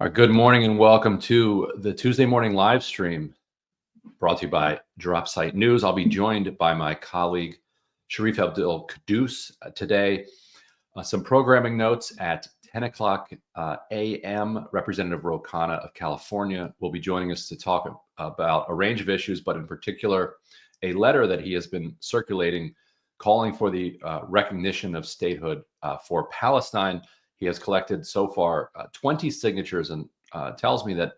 Good morning and welcome to the Tuesday morning live stream brought to you by Dropsite News. I'll be joined by my colleague Sharif Kouddous today. Some programming notes at 10 o'clock a.m. Representative Ro Khanna of California will be joining us to talk about a range of issues, but in particular, a letter that he has been circulating calling for the recognition of statehood for Palestine. He has collected so far 20 signatures and tells me that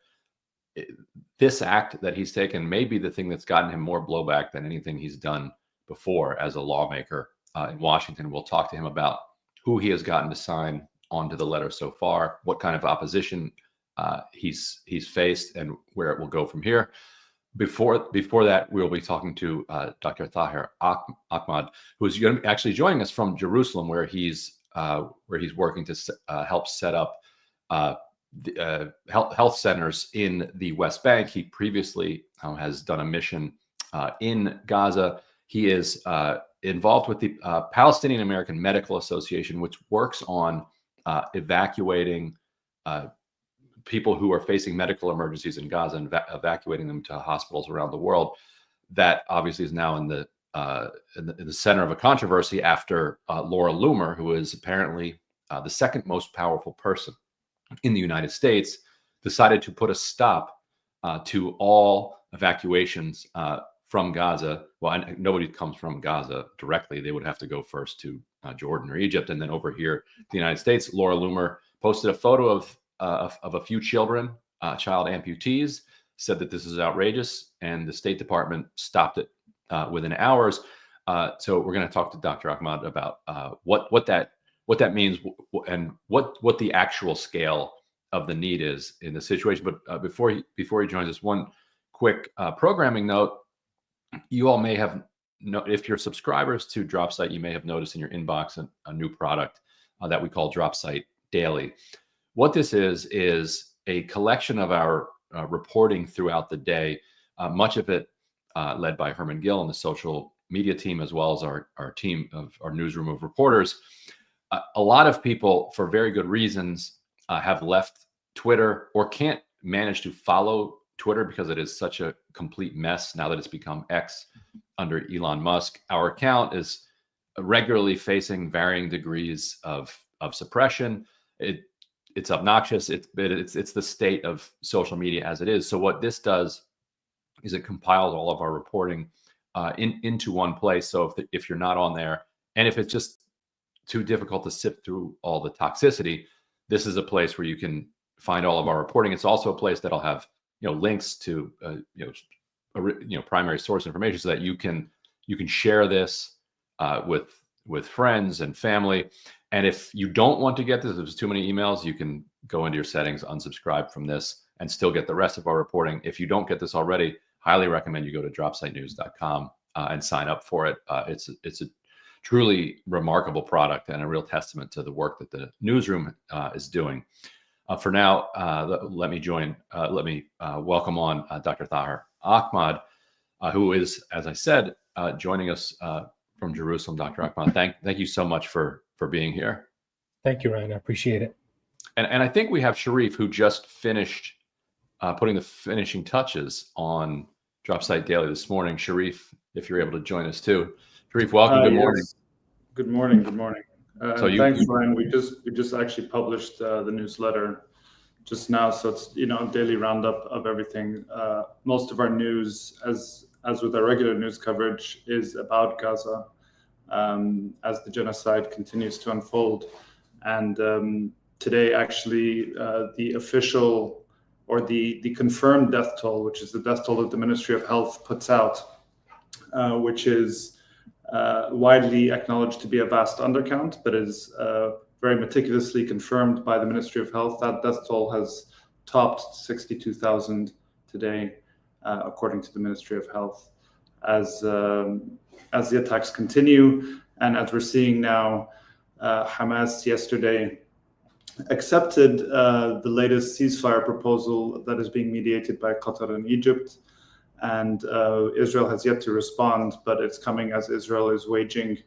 this act that he's taken may be the thing that's gotten him more blowback than anything he's done before as a lawmaker in Washington. We'll talk to him about who he has gotten to sign onto the letter so far, what kind of opposition he's faced, and where it will go from here. Before that, we'll be talking to Dr. Tahir Ahmad, who's actually joining us from Jerusalem, where he's working to help set up health centers in the West Bank. He previously has done a mission in Gaza. He is involved with the Palestinian American Medical Association, which works on evacuating people who are facing medical emergencies in Gaza and evacuating them to hospitals around the world. That obviously is now in the center of a controversy after Laura Loomer, who is apparently the second most powerful person in the United States, decided to put a stop to all evacuations from Gaza. Well, nobody comes from Gaza directly. They would have to go first to Jordan or Egypt, and then over here, the United States. Laura Loomer posted a photo of a few children, child amputees, said that this is outrageous, and the State Department stopped it within hours. So we're going to talk to Dr. Ahmad about what that means and what the actual scale of the need is in the situation. But before he joins us, one quick programming note: you all may have if you're subscribers to Dropsite, you may have noticed in your inbox a new product that we call Dropsite Daily. What this is a collection of our reporting throughout the day, much of it led by Herman Gill and the social media team, as well as our team of our newsroom of reporters. A lot of people, for very good reasons, have left Twitter or can't manage to follow Twitter because it is such a complete mess now that it's become X under Elon Musk. Our account is regularly facing varying degrees of suppression. It's obnoxious. It's the state of social media as it is. So what this does is it compiles all of our reporting into one place. So if you're not on there, and if it's just too difficult to sift through all the toxicity, this is a place where you can find all of our reporting. It's also a place that'll have links to primary source information, so that you can share this with friends and family. And if you don't want to get this, if there's too many emails, you can go into your settings, unsubscribe from this, and still get the rest of our reporting. If you don't get this already, highly recommend you go to dropsitenews.com and sign up for it. It's a truly remarkable product and a real testament to the work that the newsroom is doing. For now, let me welcome on Dr. Tahir Ahmad, who is, as I said, joining us from Jerusalem. Dr. Ahmad, thank you so much for being here. Thank you, Ryan. I appreciate it. And I think we have Sharif, who just finished putting the finishing touches on Dropsite Daily this morning. Sharif, if you're able to join us too. Sharif, welcome. Good morning. Yes. Good morning. Good morning. Thanks, Ryan. We just actually published the newsletter just now, so it's a daily roundup of everything. Most of our news, as with our regular news coverage, is about Gaza as the genocide continues to unfold. And today, actually, the official or the confirmed death toll, which is the death toll that the Ministry of Health puts out, which is widely acknowledged to be a vast undercount, but is very meticulously confirmed by the Ministry of Health. That death toll has topped 62,000 today, according to the Ministry of Health. As the attacks continue, and as we're seeing now, Hamas yesterday accepted the latest ceasefire proposal that is being mediated by Qatar and Egypt. And Israel has yet to respond, but it's coming as Israel is waging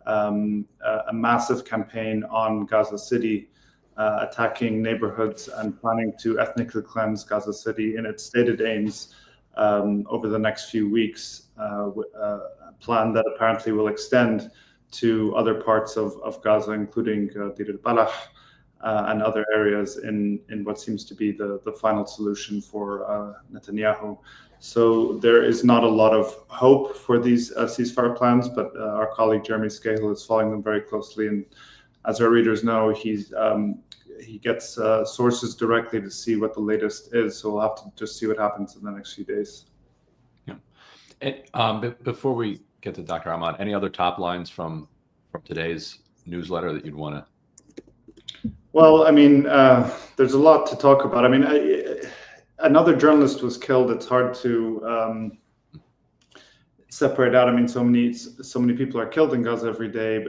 a massive campaign on Gaza City attacking neighborhoods and planning to ethnically cleanse Gaza City in its stated aims over the next few weeks, a plan that apparently will extend to other parts of Gaza, including Deir al-Balah and other areas in what seems to be the final solution for Netanyahu. So there is not a lot of hope for these ceasefire plans, but our colleague Jeremy Scahill is following them very closely. And as our readers know, he gets sources directly to see what the latest is. So we'll have to just see what happens in the next few days. Yeah. And before we get to Dr. Ahmad, any other top lines from today's newsletter that you'd want to? Well, I mean, there's a lot to talk about. I mean, another journalist was killed. It's hard to separate out. I mean, so many people are killed in Gaza every day.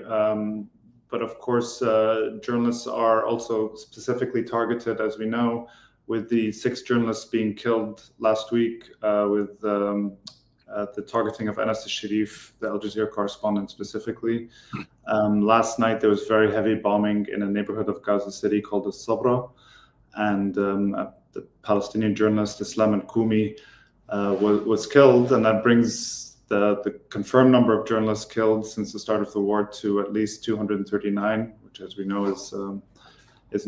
But of course, journalists are also specifically targeted, as we know, with the 6 journalists being killed last week, with the targeting of Anas al-Sharif, the Al Jazeera correspondent specifically. Last night, there was very heavy bombing in a neighborhood of Gaza City called Al-Sabra, and the Palestinian journalist Islam al-Koumi was killed, and that brings the confirmed number of journalists killed since the start of the war to at least 239, which, as we know, is an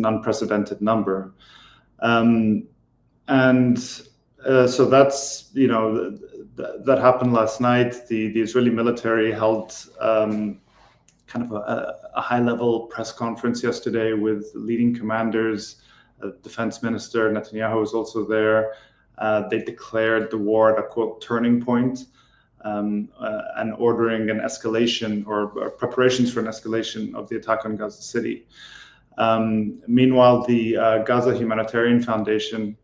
unprecedented number. So that's, that happened last night. The Israeli military held kind of a high-level press conference yesterday with leading commanders. Defense Minister Netanyahu was also there. They declared the war at a, quote, turning point, and ordering an escalation or preparations for an escalation of the attack on Gaza City. Meanwhile, the Gaza Humanitarian Foundation,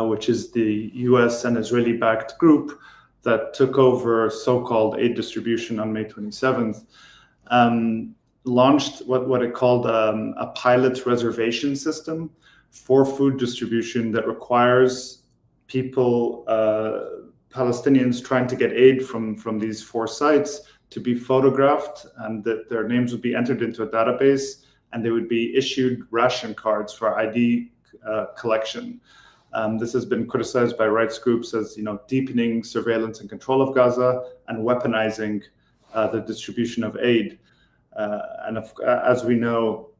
which is the US and Israeli-backed group that took over so-called aid distribution on May 27th, launched what it called a pilot reservation system for food distribution that requires people, Palestinians trying to get aid from these 4 sites, to be photographed, and that their names would be entered into a database, and they would be issued ration cards for ID collection. This has been criticized by rights groups as, deepening surveillance and control of Gaza and weaponizing the distribution of aid. As we know,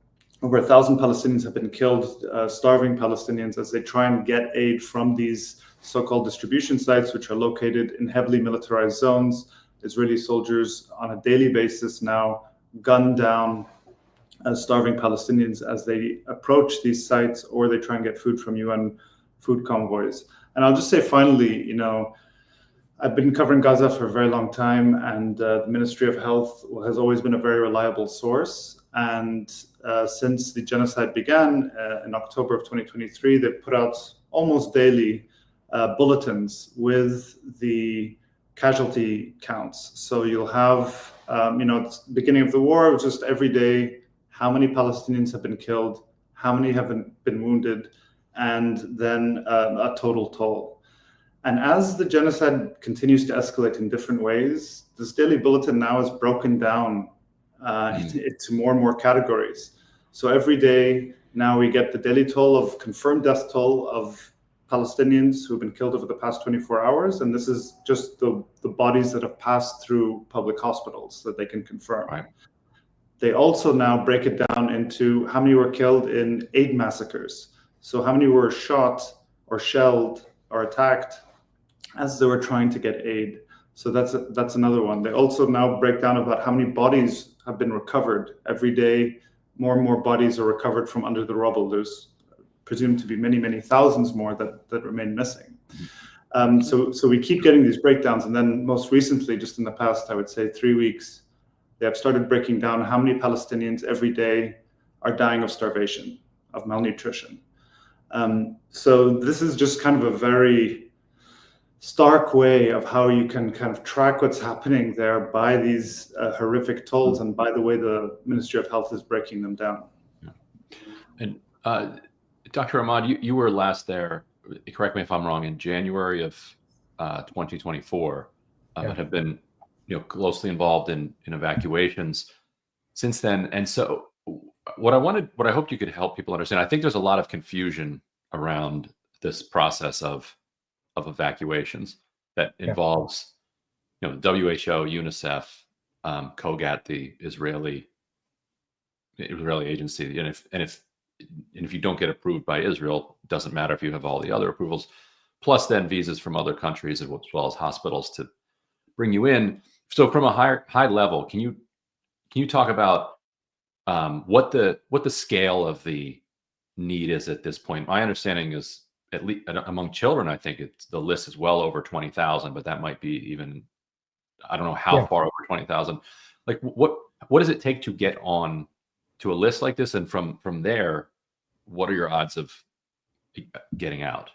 over 1,000 Palestinians have been killed, starving Palestinians, as they try and get aid from these so-called distribution sites, which are located in heavily militarized zones. Israeli soldiers on a daily basis now gun down starving Palestinians as they approach these sites, or they try and get food from UN food convoys. And I'll just say finally, I've been covering Gaza for a very long time, and the Ministry of Health has always been a very reliable source. And since the genocide began in October of 2023, they've put out almost daily bulletins with the casualty counts. So you'll have, at the beginning of the war, it was just every day, how many Palestinians have been killed, how many have been wounded, and then a total toll. And as the genocide continues to escalate in different ways, this daily bulletin now is broken down into more and more categories. So every day now we get the daily toll of confirmed death toll of Palestinians who have been killed over the past 24 hours. And this is just the bodies that have passed through public hospitals that they can confirm. Right. They also now break it down into how many were killed in aid massacres. So how many were shot or shelled or attacked as they were trying to get aid. So that's another one. They also now break down about how many bodies have been recovered. Every day, more and more bodies are recovered from under the rubble. There's presumed to be many, many thousands more that remain missing. So we keep getting these breakdowns. And then most recently, just in the past, I would say 3 weeks, they have started breaking down how many Palestinians every day are dying of starvation, of malnutrition. So this is just kind of a very stark way of how you can kind of track what's happening there by these horrific tolls, and by the way the Ministry of Health is breaking them down. Yeah. And Dr. Ahmad, you were last there, correct me if I'm wrong, in January of 2024, but have been closely involved in evacuations since then. And so what I hoped you could help people understand, I think there's a lot of confusion around this process of evacuations that involves, the WHO, UNICEF, COGAT, the Israeli agency, and if you don't get approved by Israel, it doesn't matter if you have all the other approvals, plus then visas from other countries as well as hospitals to bring you in. So from a high level, can you talk about what the scale of the need is at this point? My understanding is, at least among children, I think the list is well over 20,000, but that might be even, I don't know how far over 20,000. Like what does it take to get on to a list like this? And from there, what are your odds of getting out?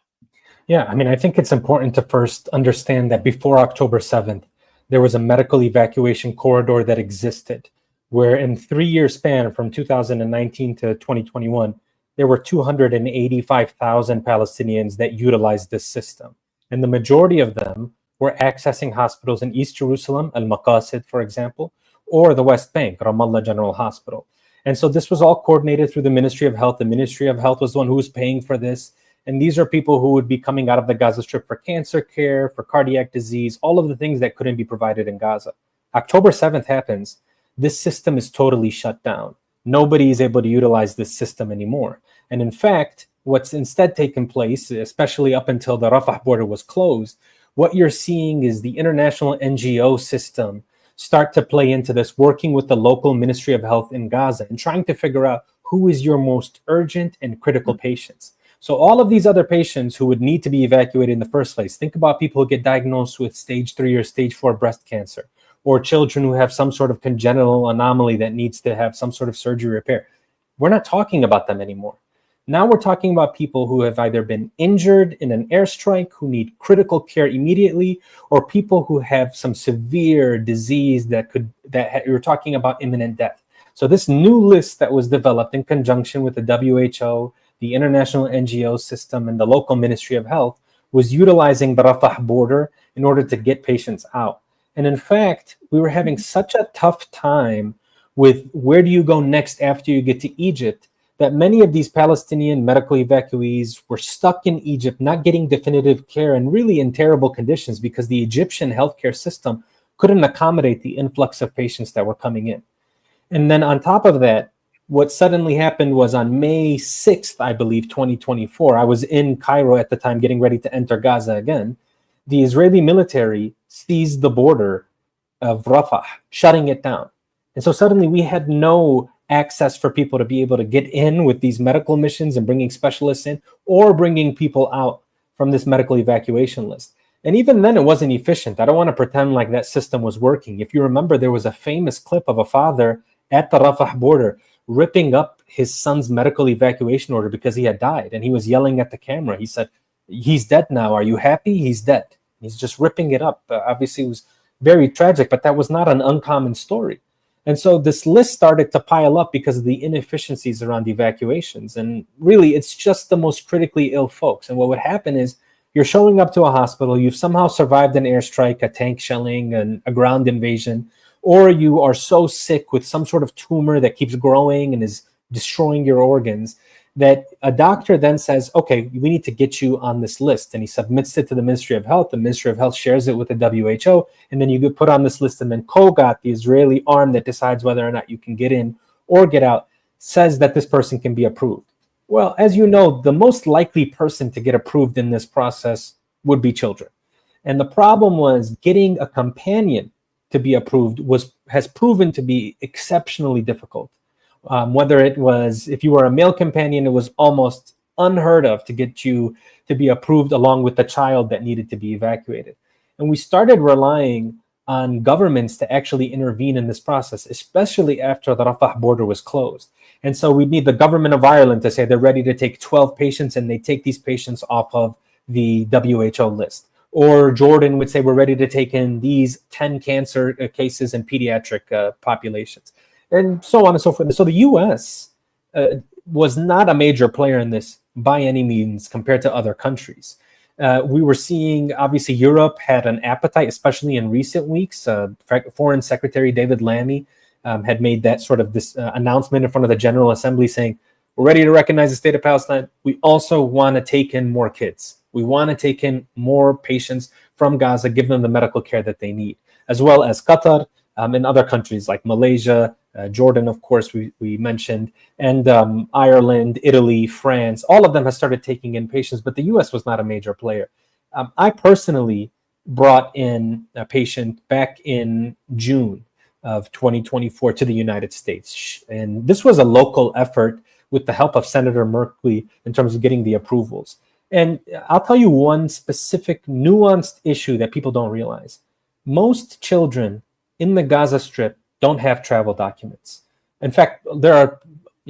Yeah, I mean, I think it's important to first understand that before October 7th, there was a medical evacuation corridor that existed, where in 3-year span from 2019 to 2021, there were 285,000 Palestinians that utilized this system. And the majority of them were accessing hospitals in East Jerusalem, Al-Maqasid, for example, or the West Bank, Ramallah General Hospital. And so this was all coordinated through the Ministry of Health. The Ministry of Health was the one who was paying for this. And these are people who would be coming out of the Gaza Strip for cancer care, for cardiac disease, all of the things that couldn't be provided in Gaza. October 7th happens. This system is totally shut down. Nobody is able to utilize this system anymore. And in fact, what's instead taken place, especially up until the Rafah border was closed, what you're seeing is the international NGO system start to play into this, working with the local Ministry of Health in Gaza and trying to figure out who is your most urgent and critical patients. So all of these other patients who would need to be evacuated in the first place, think about people who get diagnosed with stage 3 or stage 4 breast cancer, or children who have some sort of congenital anomaly that needs to have some sort of surgery repair. We're not talking about them anymore. Now we're talking about people who have either been injured in an airstrike, who need critical care immediately, or people who have some severe disease that you're talking about imminent death. So this new list that was developed in conjunction with the WHO, the international NGO system, and the local Ministry of Health was utilizing the Rafah border in order to get patients out. And in fact, we were having such a tough time with where do you go next after you get to Egypt, that many of these Palestinian medical evacuees were stuck in Egypt, not getting definitive care and really in terrible conditions because the Egyptian healthcare system couldn't accommodate the influx of patients that were coming in. And then on top of that, what suddenly happened was on May 6th, I believe, 2024, I was in Cairo at the time getting ready to enter Gaza again. The Israeli military seized the border of Rafah, shutting it down. And so suddenly we had no access for people to be able to get in with these medical missions and bringing specialists in or bringing people out from this medical evacuation list. And even then, it wasn't efficient. I don't want to pretend like that system was working. If you remember, there was a famous clip of a father at the Rafah border ripping up his son's medical evacuation order because he had died. And he was yelling at the camera. He said, "He's dead now. Are you happy? He's dead." He's just ripping it up. Obviously, it was very tragic, but that was not an uncommon story. And so this list started to pile up because of the inefficiencies around evacuations. And really, it's just the most critically ill folks. And what would happen is you're showing up to a hospital, you've somehow survived an airstrike, a tank shelling, and a ground invasion, or you are so sick with some sort of tumor that keeps growing and is destroying your organs that a doctor then says, okay, we need to get you on this list. And he submits it to the Ministry of Health. The Ministry of Health shares it with the WHO. And then you get put on this list. And then COGAT, the Israeli arm that decides whether or not you can get in or get out, says that this person can be approved. Well, as you know, the most likely person to get approved in this process would be children. And the problem was getting a companion to be approved has proven to be exceptionally difficult. Whether it was, if you were a male companion, it was almost unheard of to get you to be approved along with the child that needed to be evacuated. And we started relying on governments to actually intervene in this process, especially after the Rafah border was closed. And so we need the government of Ireland to say they're ready to take 12 patients and they take these patients off of the WHO list. Or Jordan would say we're ready to take in these 10 cancer cases in pediatric populations. And so on and so forth. So the U.S. Was not a major player in this by any means compared to other countries. We were seeing, obviously, Europe had an appetite, especially in recent weeks. Foreign Secretary David Lammy had made that sort of this announcement in front of the General Assembly saying, we're ready to recognize the state of Palestine. We also want to take in more kids. We want to take in more patients from Gaza, give them the medical care that they need, as well as Qatar and other countries like Malaysia, Jordan, of course, we mentioned, and Ireland, Italy, France. All of them have started taking in patients, but the U.S. was not a major player. I personally brought in a patient back in June of 2024 to the United States. And this was a local effort with the help of Senator Merkley in terms of getting the approvals. And I'll tell you one specific nuanced issue that people don't realize. Most children in the Gaza Strip don't have travel documents. In fact, there are,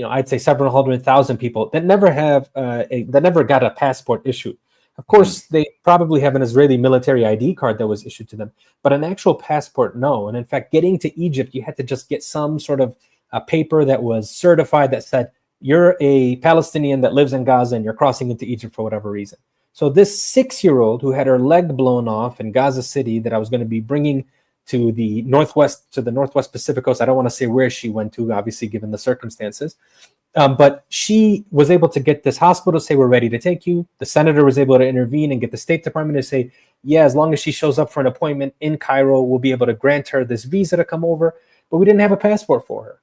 I'd say several 100,000 people that never have that never got a passport issued. Of course, they probably have an Israeli military ID card that was issued to them, but an actual passport, no. And in fact, getting to Egypt, you had to just get some sort of a paper that was certified that said, you're a Palestinian that lives in Gaza and you're crossing into Egypt for whatever reason. So this 6-year-old who had her leg blown off in Gaza City that I was going to be bringing to the Northwest Pacific coast, I don't want to say where she went to, obviously, given the circumstances. But she was able to get this hospital to say, we're ready to take you. The senator was able to intervene and get the State Department to say, yeah, as long as she shows up for an appointment in Cairo, we'll be able to grant her this visa to come over. But we didn't have a passport for her.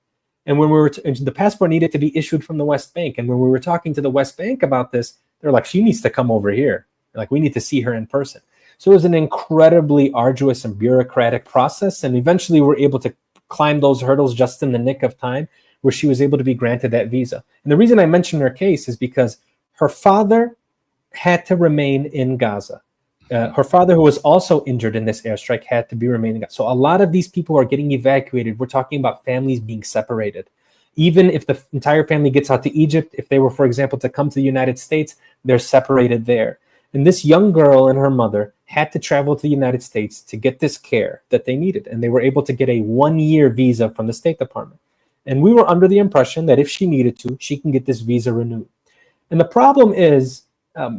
And when the passport needed to be issued from the West Bank. And when we were talking to the West Bank about this, they're like, she needs to come over here. Like, we need to see her in person. So it was an incredibly arduous and bureaucratic process. And eventually we're able to climb those hurdles just in the nick of time, where she was able to be granted that visa. And the reason I mention her case is because her father had to remain in Gaza. Her father, who was also injured in this airstrike, had to be remaining in Gaza. So a lot of these people are getting evacuated. We're talking about families being separated. Even if the entire family gets out to Egypt, if they were, for example, to come to the United States, they're separated there. And this young girl and her mother had to travel to the United States to get this care that they needed. And they were able to get a 1-year visa from the State Department. And we were under the impression that if she needed to, she can get this visa renewed. And the problem is,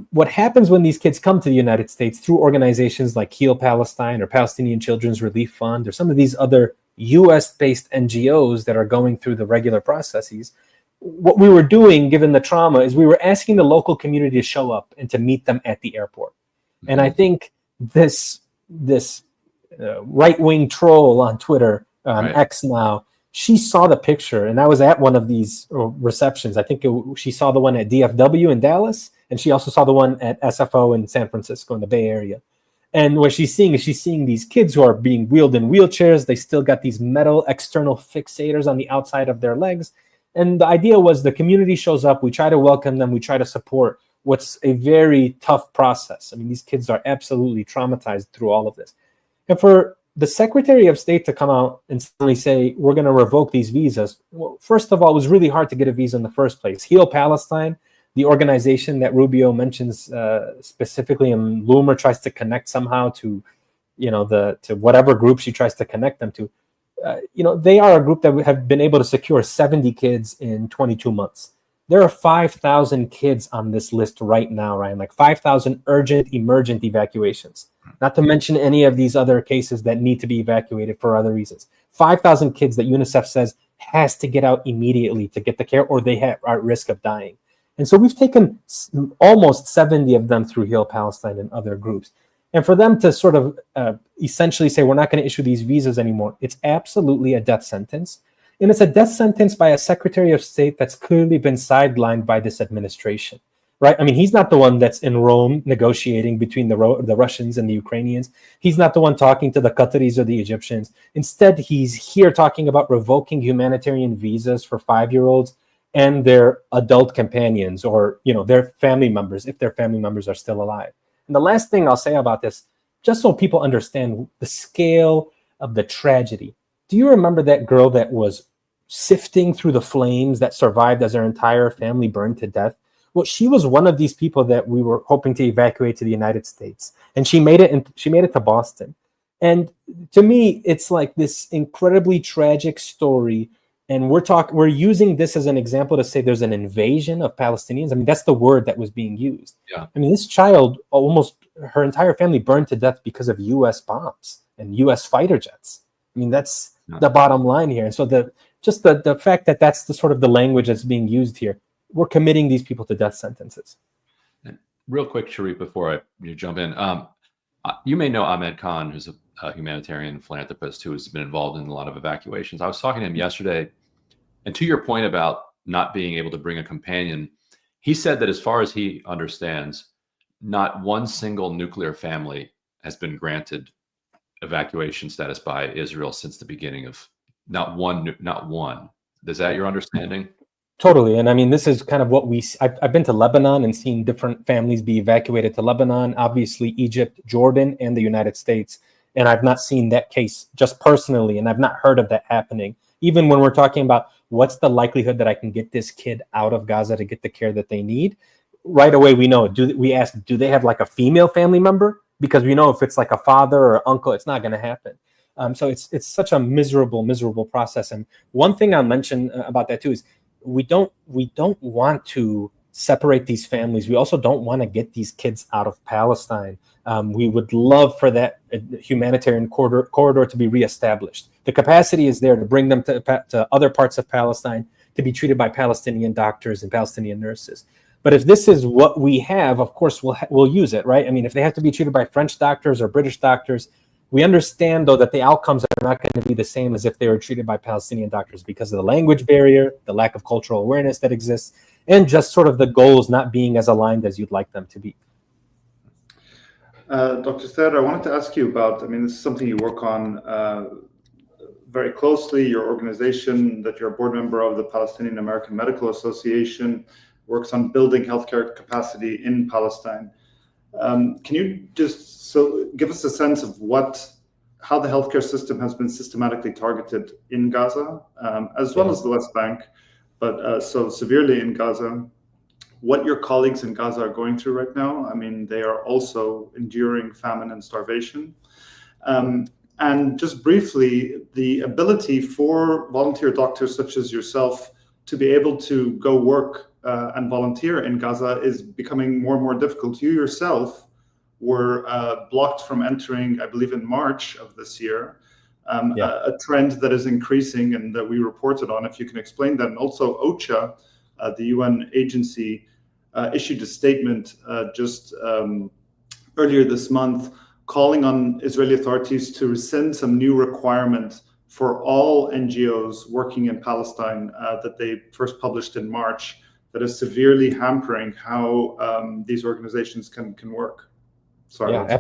what happens when these kids come to the United States through organizations like Heal Palestine or Palestinian Children's Relief Fund or some of these other US-based NGOs that are going through the regular processes, what we were doing, given the trauma, is we were asking the local community to show up and to meet them at the airport. Mm-hmm. And I think this right-wing troll on Twitter, X now, she saw the picture, and I was at one of these receptions. I think she saw the one at DFW in Dallas, and she also saw the one at SFO in San Francisco in the Bay Area. And what she's seeing these kids who are being wheeled in wheelchairs. They still got these metal external fixators on the outside of their legs. And the idea was the community shows up, we try to welcome them, we try to support what's a very tough process. I mean, these kids are absolutely traumatized through all of this. And for the Secretary of State to come out and suddenly say, we're going to revoke these visas. Well, first of all, it was really hard to get a visa in the first place. Heal Palestine, the organization that Rubio mentions specifically, and Loomer tries to connect somehow to, to whatever group she tries to connect them to. They are a group that have been able to secure 70 kids in 22 months. There are 5,000 kids on this list right now, Ryan, like 5,000 urgent, emergent evacuations. Not to mention any of these other cases that need to be evacuated for other reasons. 5,000 kids that UNICEF says has to get out immediately to get the care, or they are at risk of dying. And so we've taken almost 70 of them through Heal Palestine and other groups. And for them to sort of essentially say, we're not going to issue these visas anymore, it's absolutely a death sentence. And it's a death sentence by a Secretary of State that's clearly been sidelined by this administration, right? I mean, he's not the one that's in Rome negotiating between the Russians and the Ukrainians. He's not the one talking to the Qataris or the Egyptians. Instead, he's here talking about revoking humanitarian visas for 5-year-olds and their adult companions, or, their family members, if their family members are still alive. And the last thing I'll say about this, just so people understand the scale of the tragedy. Do you remember that girl that was sifting through the flames that survived as her entire family burned to death? Well, she was one of these people that we were hoping to evacuate to the United States, and she made it to Boston. And to me, it's like this incredibly tragic story. And we're using this as an example to say there's an invasion of Palestinians. I mean, that's the word that was being used. Yeah. I mean, this child, almost her entire family burned to death because of U.S. bombs and U.S. fighter jets. I mean, that's the bottom line here. And so the fact that that's the sort of the language that's being used here, we're committing these people to death sentences. And real quick, Sharif, before you jump in, you may know Ahmed Khan, who's a humanitarian philanthropist who has been involved in a lot of evacuations. I was talking to him yesterday, and to your point about not being able to bring a companion, he said that as far as he understands, not one single nuclear family has been granted evacuation status by Israel since the beginning of not one. Is that your understanding? Totally. And I mean, this is kind of what I've been to Lebanon and seen different families be evacuated to Lebanon, obviously Egypt, Jordan, and the United States. And I've not seen that case just personally, and I've not heard of that happening. Even when we're talking about what's the likelihood that I can get this kid out of Gaza to get the care that they need, right away we know. We ask, do they have like a female family member? Because we know if it's like a father or uncle, it's not going to happen. So it's such a miserable process. And one thing I'll mention about that too is we don't want to separate these families. We also don't want to get these kids out of Palestine. We would love for that humanitarian corridor to be reestablished. The capacity is there to bring them to other parts of Palestine to be treated by Palestinian doctors and Palestinian nurses. But if this is what we have, of course, we'll use it, right? I mean, if they have to be treated by French doctors or British doctors, we understand, though, that the outcomes are not going to be the same as if they were treated by Palestinian doctors because of the language barrier, the lack of cultural awareness that exists, and just sort of the goals not being as aligned as you'd like them to be. Dr. Thayer, I wanted to ask you about, I mean, this is something you work on very closely. Your organization, that you're a board member of, the Palestinian American Medical Association, works on building healthcare capacity in Palestine. Can you just give us a sense of how the healthcare system has been systematically targeted in Gaza, as well as the West Bank, but so severely in Gaza? What your colleagues in Gaza are going through right now? I mean, they are also enduring famine and starvation. And just briefly, the ability for volunteer doctors such as yourself to be able to go work and volunteer in Gaza is becoming more and more difficult. You yourself were blocked from entering, I believe, in March of this year, a trend that is increasing and that we reported on, if you can explain that. And also OCHA, the UN agency, issued a statement just earlier this month calling on Israeli authorities to rescind some new requirements for all NGOs working in Palestine that they first published in March, that is severely hampering how these organizations can work. Sorry. Yeah,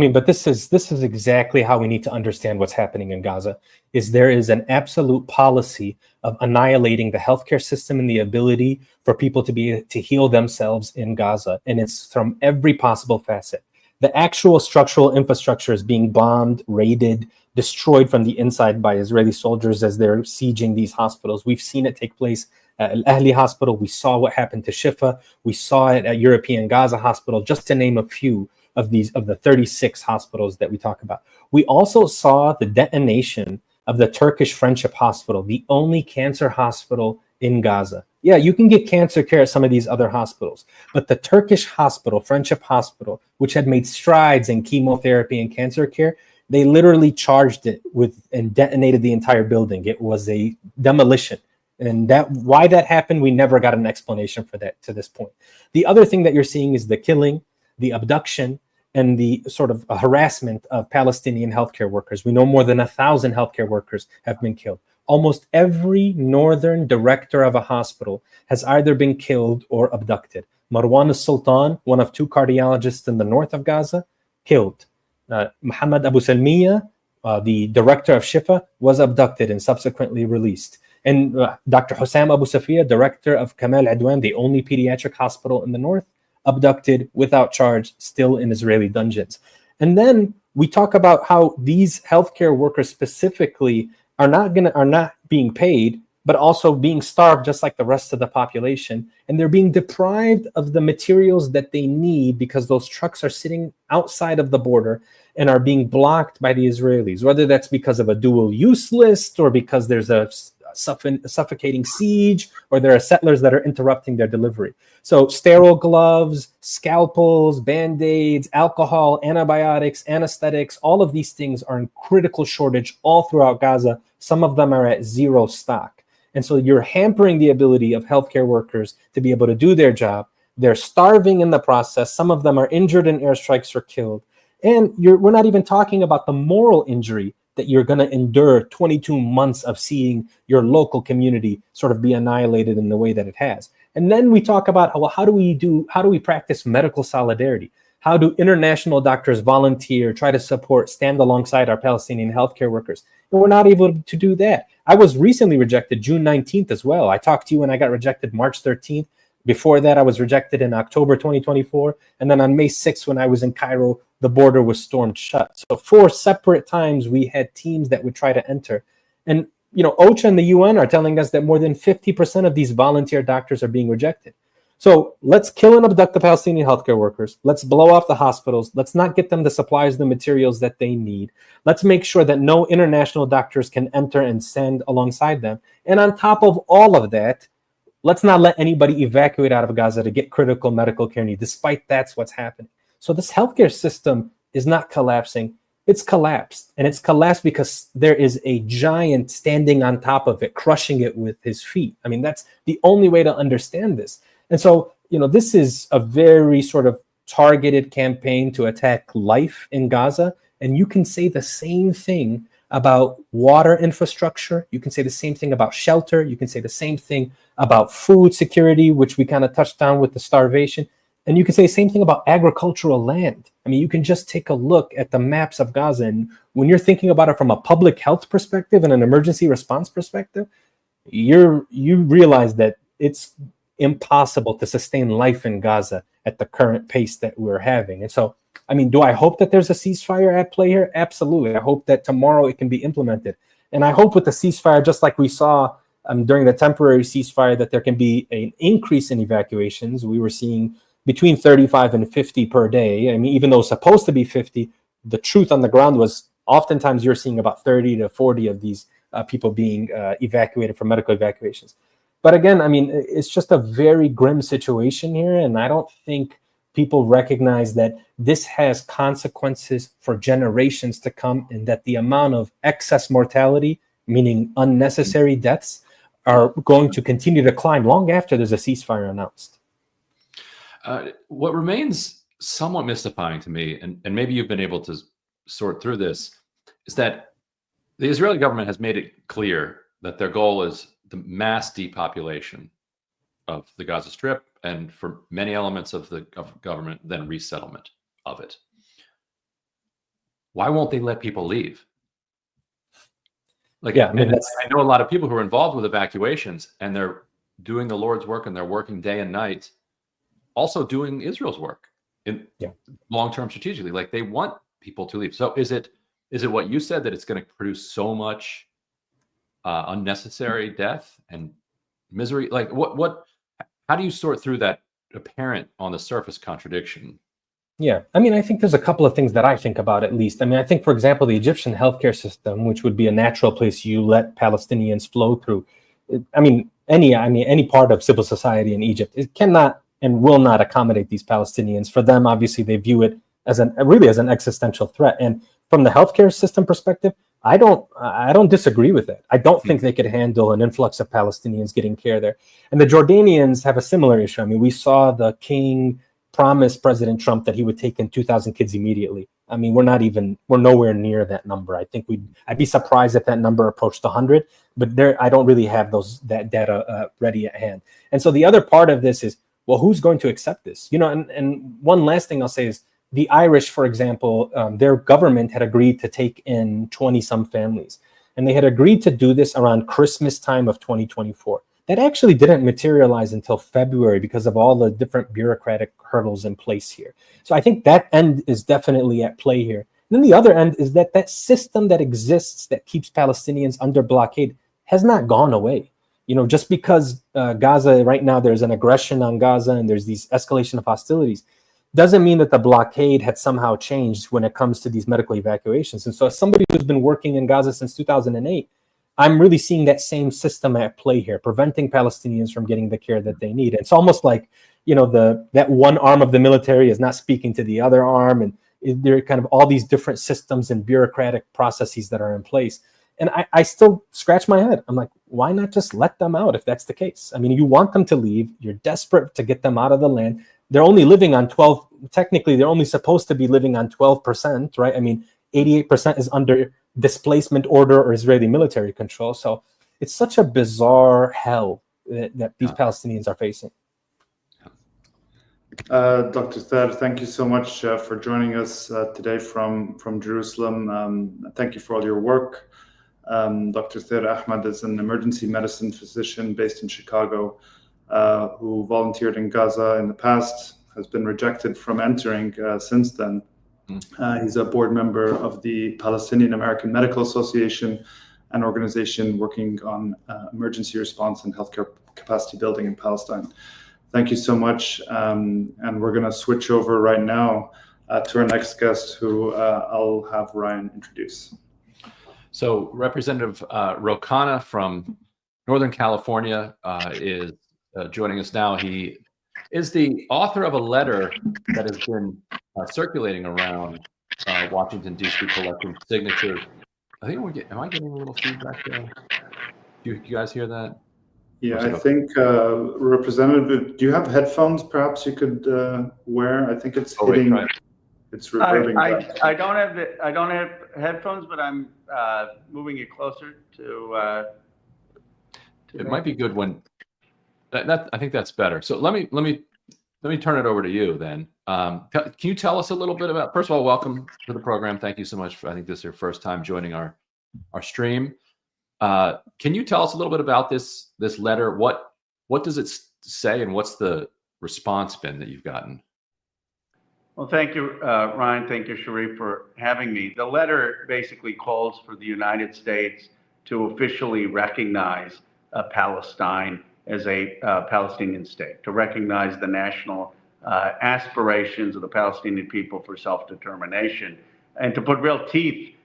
but this is exactly how we need to understand what's happening in Gaza. There is an absolute policy of annihilating the healthcare system and the ability for people to heal themselves in Gaza, and it's from every possible facet. The actual structural infrastructure is being bombed, raided, destroyed from the inside by Israeli soldiers as they're sieging these hospitals. We've seen it take place at Al Ahli Hospital. We saw what happened to Shifa. We saw it at European Gaza Hospital, just to name a few of the 36 hospitals that we talk about. We also saw the detonation of the Turkish Friendship Hospital, the only cancer hospital in Gaza. Yeah, you can get cancer care at some of these other hospitals, but the Turkish hospital, Friendship Hospital, which had made strides in chemotherapy and cancer care, they literally charged it and detonated the entire building. It was a demolition. And why that happened, we never got an explanation for that to this point. The other thing that you're seeing is the killing, the abduction, and the sort of harassment of Palestinian healthcare workers. We know more than 1,000 healthcare workers have been killed. Almost every northern director of a hospital has either been killed or abducted. Marwan al-Sultan, one of 2 cardiologists in the north of Gaza, killed. Muhammad Abu Salmiya, the director of Shifa, was abducted and subsequently released. And Dr. Hussam Abu Safiya, director of Kamal Adwan, the only pediatric hospital in the north, abducted without charge, still in Israeli dungeons. And then we talk about how these healthcare workers specifically are not being paid, but also being starved just like the rest of the population. And they're being deprived of the materials that they need because those trucks are sitting outside of the border and are being blocked by the Israelis, whether that's because of a dual use list or because there's a suffocating siege, or there are settlers that are interrupting their delivery. So sterile gloves, scalpels, Band-Aids, alcohol, antibiotics, anesthetics, all of these things are in critical shortage all throughout Gaza. Some of them are at zero stock. And so you're hampering the ability of healthcare workers to be able to do their job. They're starving in the process. Some of them are injured in airstrikes or killed. And we're not even talking about the moral injury that you're going to endure 22 months of seeing your local community sort of be annihilated in the way that it has. And then we talk about, well, how do we practice medical solidarity? How do international doctors volunteer, try to support, stand alongside our Palestinian healthcare workers? And we're not able to do that. I was recently rejected June 19th as well. I talked to you when I got rejected March 13th. Before that, I was rejected in October 2024. And then on May 6th, when I was in Cairo, the border was stormed shut. So 4 separate times we had teams that would try to enter. And, OCHA and the UN are telling us that more than 50% of these volunteer doctors are being rejected. So let's kill and abduct the Palestinian healthcare workers. Let's blow off the hospitals. Let's not get them the supplies, the materials that they need. Let's make sure that no international doctors can enter and stand alongside them. And on top of all of that, let's not let anybody evacuate out of Gaza to get critical medical care needs, despite that's what's happening. So this healthcare system is not collapsing. It's collapsed. And it's collapsed because there is a giant standing on top of it, crushing it with his feet. I mean, that's the only way to understand this. And so, this is a very sort of targeted campaign to attack life in Gaza. And you can say the same thing about water infrastructure. You can say the same thing about shelter. You can say the same thing about food security, which we kind of touched on with the starvation. And you can say the same thing about agricultural land. I mean, you can just take a look at the maps of Gaza. And when you're thinking about it from a public health perspective and an emergency response perspective, you realize that it's impossible to sustain life in Gaza at the current pace that we're having. And so, I mean, do I hope that there's a ceasefire at play here? Absolutely. I hope that tomorrow it can be implemented. And I hope with the ceasefire, just like we saw during the temporary ceasefire, that there can be an increase in evacuations. We were seeing between 35 and 50 per day. I mean, even though it's supposed to be 50, the truth on the ground was oftentimes you're seeing about 30 to 40 of these people being evacuated for medical evacuations. But again, I mean, it's just a very grim situation here. And I don't think people recognize that this has consequences for generations to come, and that the amount of excess mortality, meaning unnecessary deaths, are going to continue to climb long after there's a ceasefire announced. What remains somewhat mystifying to me, and maybe you've been able to sort through this, is that the Israeli government has made it clear that their goal is the mass depopulation of the Gaza Strip, and for many elements of the government, then resettlement of it. Why won't they let people leave? I know a lot of people who are involved with evacuations, and they're doing the Lord's work, and they're working day and night, also doing Israel's work in long-term strategically. Like, they want people to leave. So is it what you said, that it's going to produce so much unnecessary death and misery? Like, how do you sort through that apparent on the surface contradiction? Yeah, I mean, I think there's a couple of things that I think about, at least. I mean, I think, for example, the Egyptian healthcare system, which would be a natural place you let Palestinians flow through. Any part of civil society in Egypt, it cannot and will not accommodate these Palestinians. For them, obviously, they view it as an existential threat. And from the healthcare system perspective, I don't disagree with it. I don't think they could handle an influx of Palestinians getting care there. And the Jordanians have a similar issue. I mean, we saw the king promise President Trump that he would take in 2,000 kids immediately. I mean, we're nowhere near that number. I think I'd be surprised if that number approached 100, but I don't really have that data ready at hand. And so the other part of this is, well, who's going to accept this? And one last thing I'll say is, the Irish, for example, their government had agreed to take in 20-some families. And they had agreed to do this around Christmas time of 2024. That actually didn't materialize until February because of all the different bureaucratic hurdles in place here. So I think that end is definitely at play here. And then the other end is that system that exists that keeps Palestinians under blockade has not gone away. Just because Gaza right now, there's an aggression on Gaza and there's these escalation of hostilities, doesn't mean that the blockade had somehow changed when it comes to these medical evacuations. And so as somebody who's been working in Gaza since 2008, I'm really seeing that same system at play here, preventing Palestinians from getting the care that they need. It's almost like, that one arm of the military is not speaking to the other arm, and there are kind of all these different systems and bureaucratic processes that are in place. And I still scratch my head. I'm like, why not just let them out if that's the case? I mean, you want them to leave. You're desperate to get them out of the land. They're only living on 12. Technically, they're only supposed to be living on 12%, right? I mean, 88% is under displacement order or Israeli military control. So it's such a bizarre hell that these Palestinians are facing. Dr. Thaer, thank you so much for joining us today from Jerusalem. Thank you for all your work. Dr. Thaer Ahmad is an emergency medicine physician based in Chicago who volunteered in Gaza in the past, has been rejected from entering since then. He's a board member of the Palestinian American Medical Association, an organization working on emergency response and healthcare capacity building in Palestine. Thank you so much. And we're going to switch over right now to our next guest, who I'll have Ryan introduce. So Representative Khanna from Northern California is joining us now. He is the author of a letter that has been circulating around Washington, D.C., collecting signatures. I think am I getting a little feedback there? Do you guys hear that? Yeah, I think Representative, do you have headphones perhaps you could wear? I think it's hitting. Wait, it's reverbing. I don't have headphones, but I'm moving it closer to it might be good when I think that's better. So let me turn it over to you then. Can you tell us a little bit about, first of all, welcome to the program. Thank you so much. I think this is your first time joining our stream. Can you tell us a little bit about this letter? What does it say, and what's the response been that you've gotten? Well, thank you, Ryan. Thank you, Sharif, for having me. The letter basically calls for the United States to officially recognize Palestine as a Palestinian state, to recognize the national aspirations of the Palestinian people for self-determination, and to put real teeth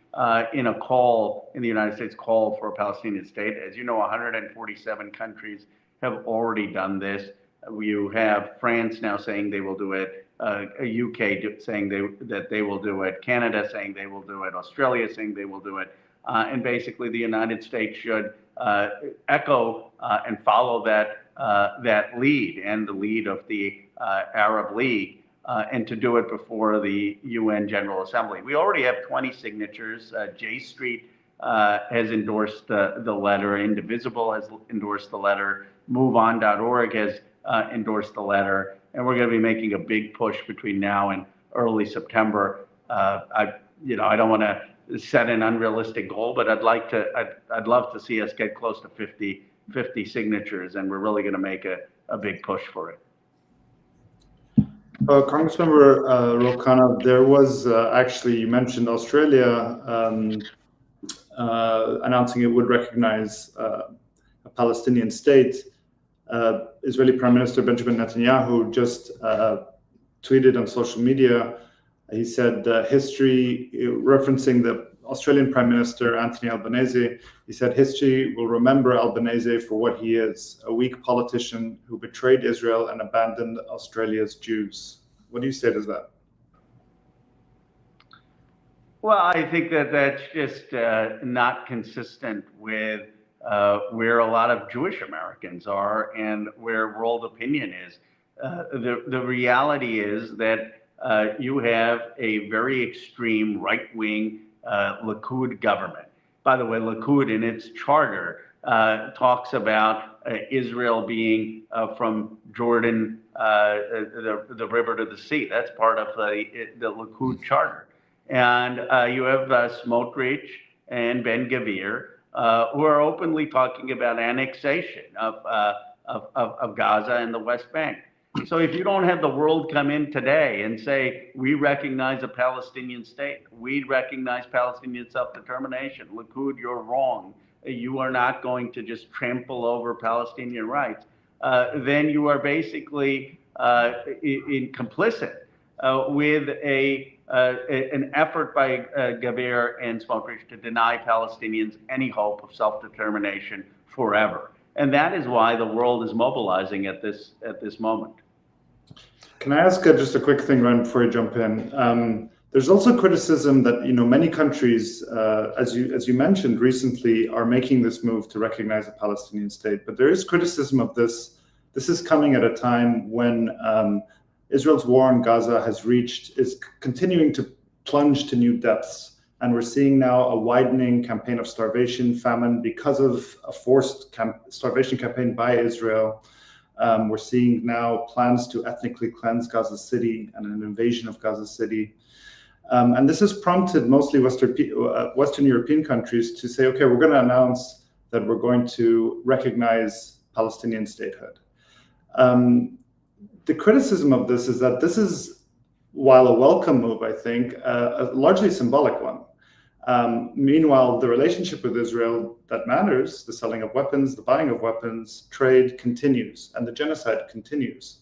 in a call, in the United States call for a Palestinian state. As you know, 147 countries have already done this. You have France now saying they will do it, UK saying that they will do it, Canada saying they will do it, Australia saying they will do it, and basically the United States should echo and follow that lead and the lead of the Arab League, and to do it before the UN General Assembly. We already have 20 signatures. J Street has endorsed the letter. Indivisible has endorsed the letter. MoveOn.org has endorsed the letter. And we're going to be making a big push between now and early September. I don't want to set an unrealistic goal, but I'd love to see us get close to 50 signatures, and we're really going to make a big push for it. Congressmember Khanna, there was actually, you mentioned Australia announcing it would recognize a Palestinian state. Israeli Prime Minister Benjamin Netanyahu just tweeted on social media. He said history, referencing the Australian Prime Minister Anthony Albanese, he said history will remember Albanese for what he is, a weak politician who betrayed Israel and abandoned Australia's Jews. What do you say to that? Well, I think that's just not consistent with where a lot of Jewish Americans are and where world opinion is. The reality is that you have a very extreme right-wing Likud government. By the way, Likud in its charter talks about Israel being from Jordan, the river to the sea. That's part of the Likud charter. And you have Smotrich and Ben Gvir, who are openly talking about annexation of Gaza and the West Bank. So if you don't have the world come in today and say, we recognize a Palestinian state, we recognize Palestinian self-determination, Likud, you're wrong, you are not going to just trample over Palestinian rights, then you are basically complicit with a an effort by Gavir and Smotrich to deny Palestinians any hope of self-determination forever. And that is why the world is mobilizing at this moment. Can I ask just a quick thing, Ryan, before you jump in? There's also criticism that many countries, as you mentioned recently, are making this move to recognize a Palestinian state. But there is criticism of this. This is coming at a time when Israel's war on Gaza is continuing to plunge to new depths. And we're seeing now a widening campaign of starvation, famine, because of a forced starvation campaign by Israel. We're seeing now plans to ethnically cleanse Gaza City and an invasion of Gaza City. And this has prompted mostly Western European countries to say, okay, we're going to announce that we're going to recognize Palestinian statehood. The criticism of this is that this is, while a welcome move, I think, a largely symbolic one. Meanwhile, the relationship with Israel that matters, the selling of weapons, the buying of weapons, trade continues, and the genocide continues.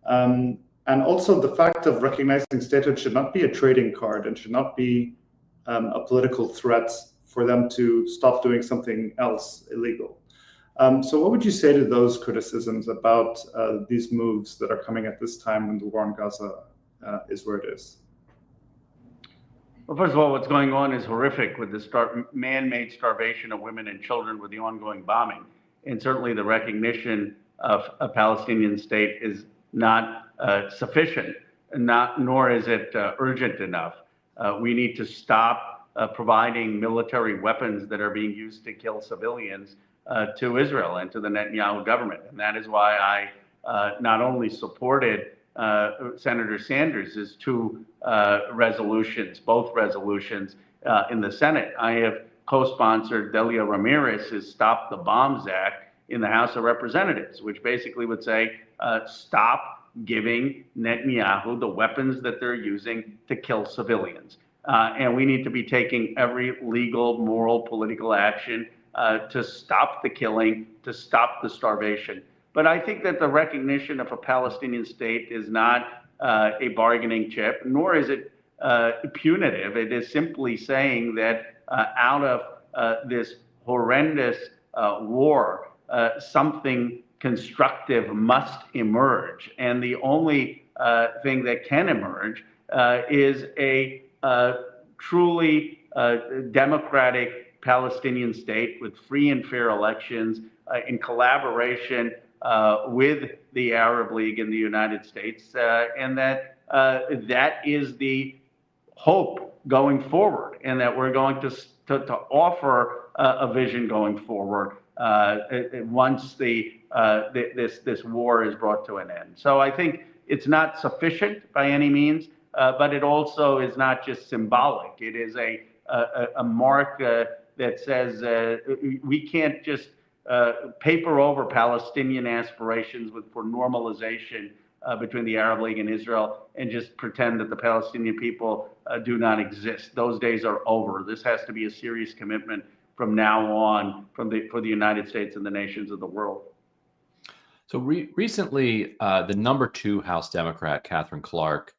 And also the fact of recognizing statehood should not be a trading card and should not be a political threat for them to stop doing something else illegal. So what would you say to those criticisms about these moves that are coming at this time when the war on Gaza is where it is? Well, first of all, what's going on is horrific with the man-made starvation of women and children with the ongoing bombing. And certainly the recognition of a Palestinian state is not sufficient, nor is it urgent enough. We need to stop providing military weapons that are being used to kill civilians to Israel and to the Netanyahu government. And that is why I not only supported Senator Sanders' two resolutions, both resolutions in the Senate. I have co-sponsored Delia Ramirez's Stop the Bombs Act in the House of Representatives, which basically would say, stop giving Netanyahu the weapons that they're using to kill civilians. And we need to be taking every legal, moral, political action to stop the killing, to stop the starvation. But I think that the recognition of a Palestinian state is not a bargaining chip, nor is it punitive. It is simply saying that out of this horrendous war, something constructive must emerge. And the only thing that can emerge is a truly democratic Palestinian state with free and fair elections in collaboration with the Arab League in the United States, and that is the hope going forward, and that we're going to offer a vision going forward once this war is brought to an end. So I think it's not sufficient by any means, but it also is not just symbolic. It is a mark that says we can't just paper over Palestinian aspirations for normalization between the Arab League and Israel and just pretend that the Palestinian people do not exist. Those days are over. This has to be a serious commitment from now on for the United States and the nations of the world. So recently, the #2 House Democrat, Catherine Clark,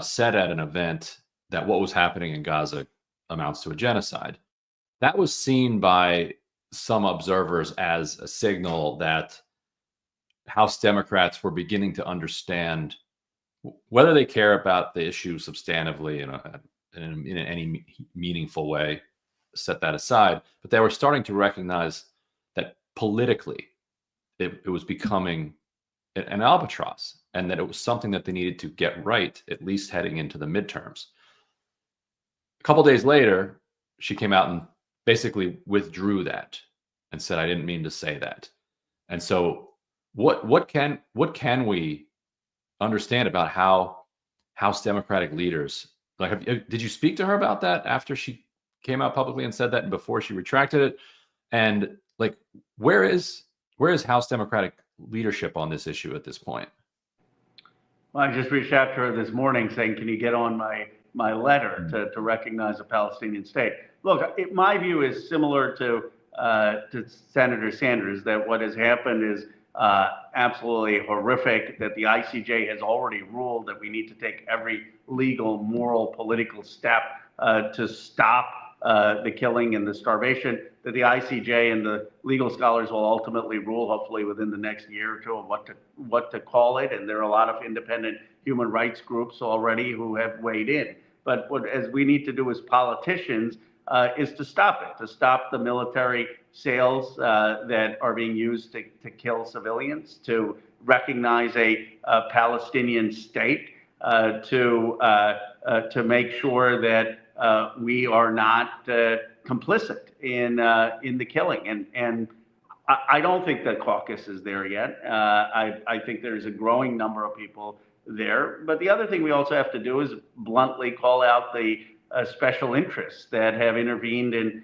said at an event that what was happening in Gaza amounts to a genocide. That was seen by some observers as a signal that House Democrats were beginning to understand whether they care about the issue substantively in any meaningful way, set that aside, but they were starting to recognize that politically it was becoming an albatross, and that it was something that they needed to get right, at least heading into the midterms. A couple days later, she came out and basically withdrew that and said, "I didn't mean to say that." And so what can we understand about how House Democratic leaders, like, did you speak to her about that after she came out publicly and said that and before she retracted it? And like, where is House Democratic leadership on this issue at this point? Well, I just reached out to her this morning saying, can you get on my letter to recognize a Palestinian state? Look, my view is similar to Senator Sanders, that what has happened is absolutely horrific, that the ICJ has already ruled that we need to take every legal, moral, political step to stop the killing and the starvation, that the ICJ and the legal scholars will ultimately rule, hopefully within the next year or two, on what to call it. And there are a lot of independent human rights groups already who have weighed in. But what as we need to do as politicians is to stop it, to stop the military sales that are being used to kill civilians, to recognize a Palestinian state, to make sure that we are not complicit in the killing. And I don't think the caucus is there yet. I think there's a growing number of people there. But the other thing we also have to do is bluntly call out the special interests that have intervened in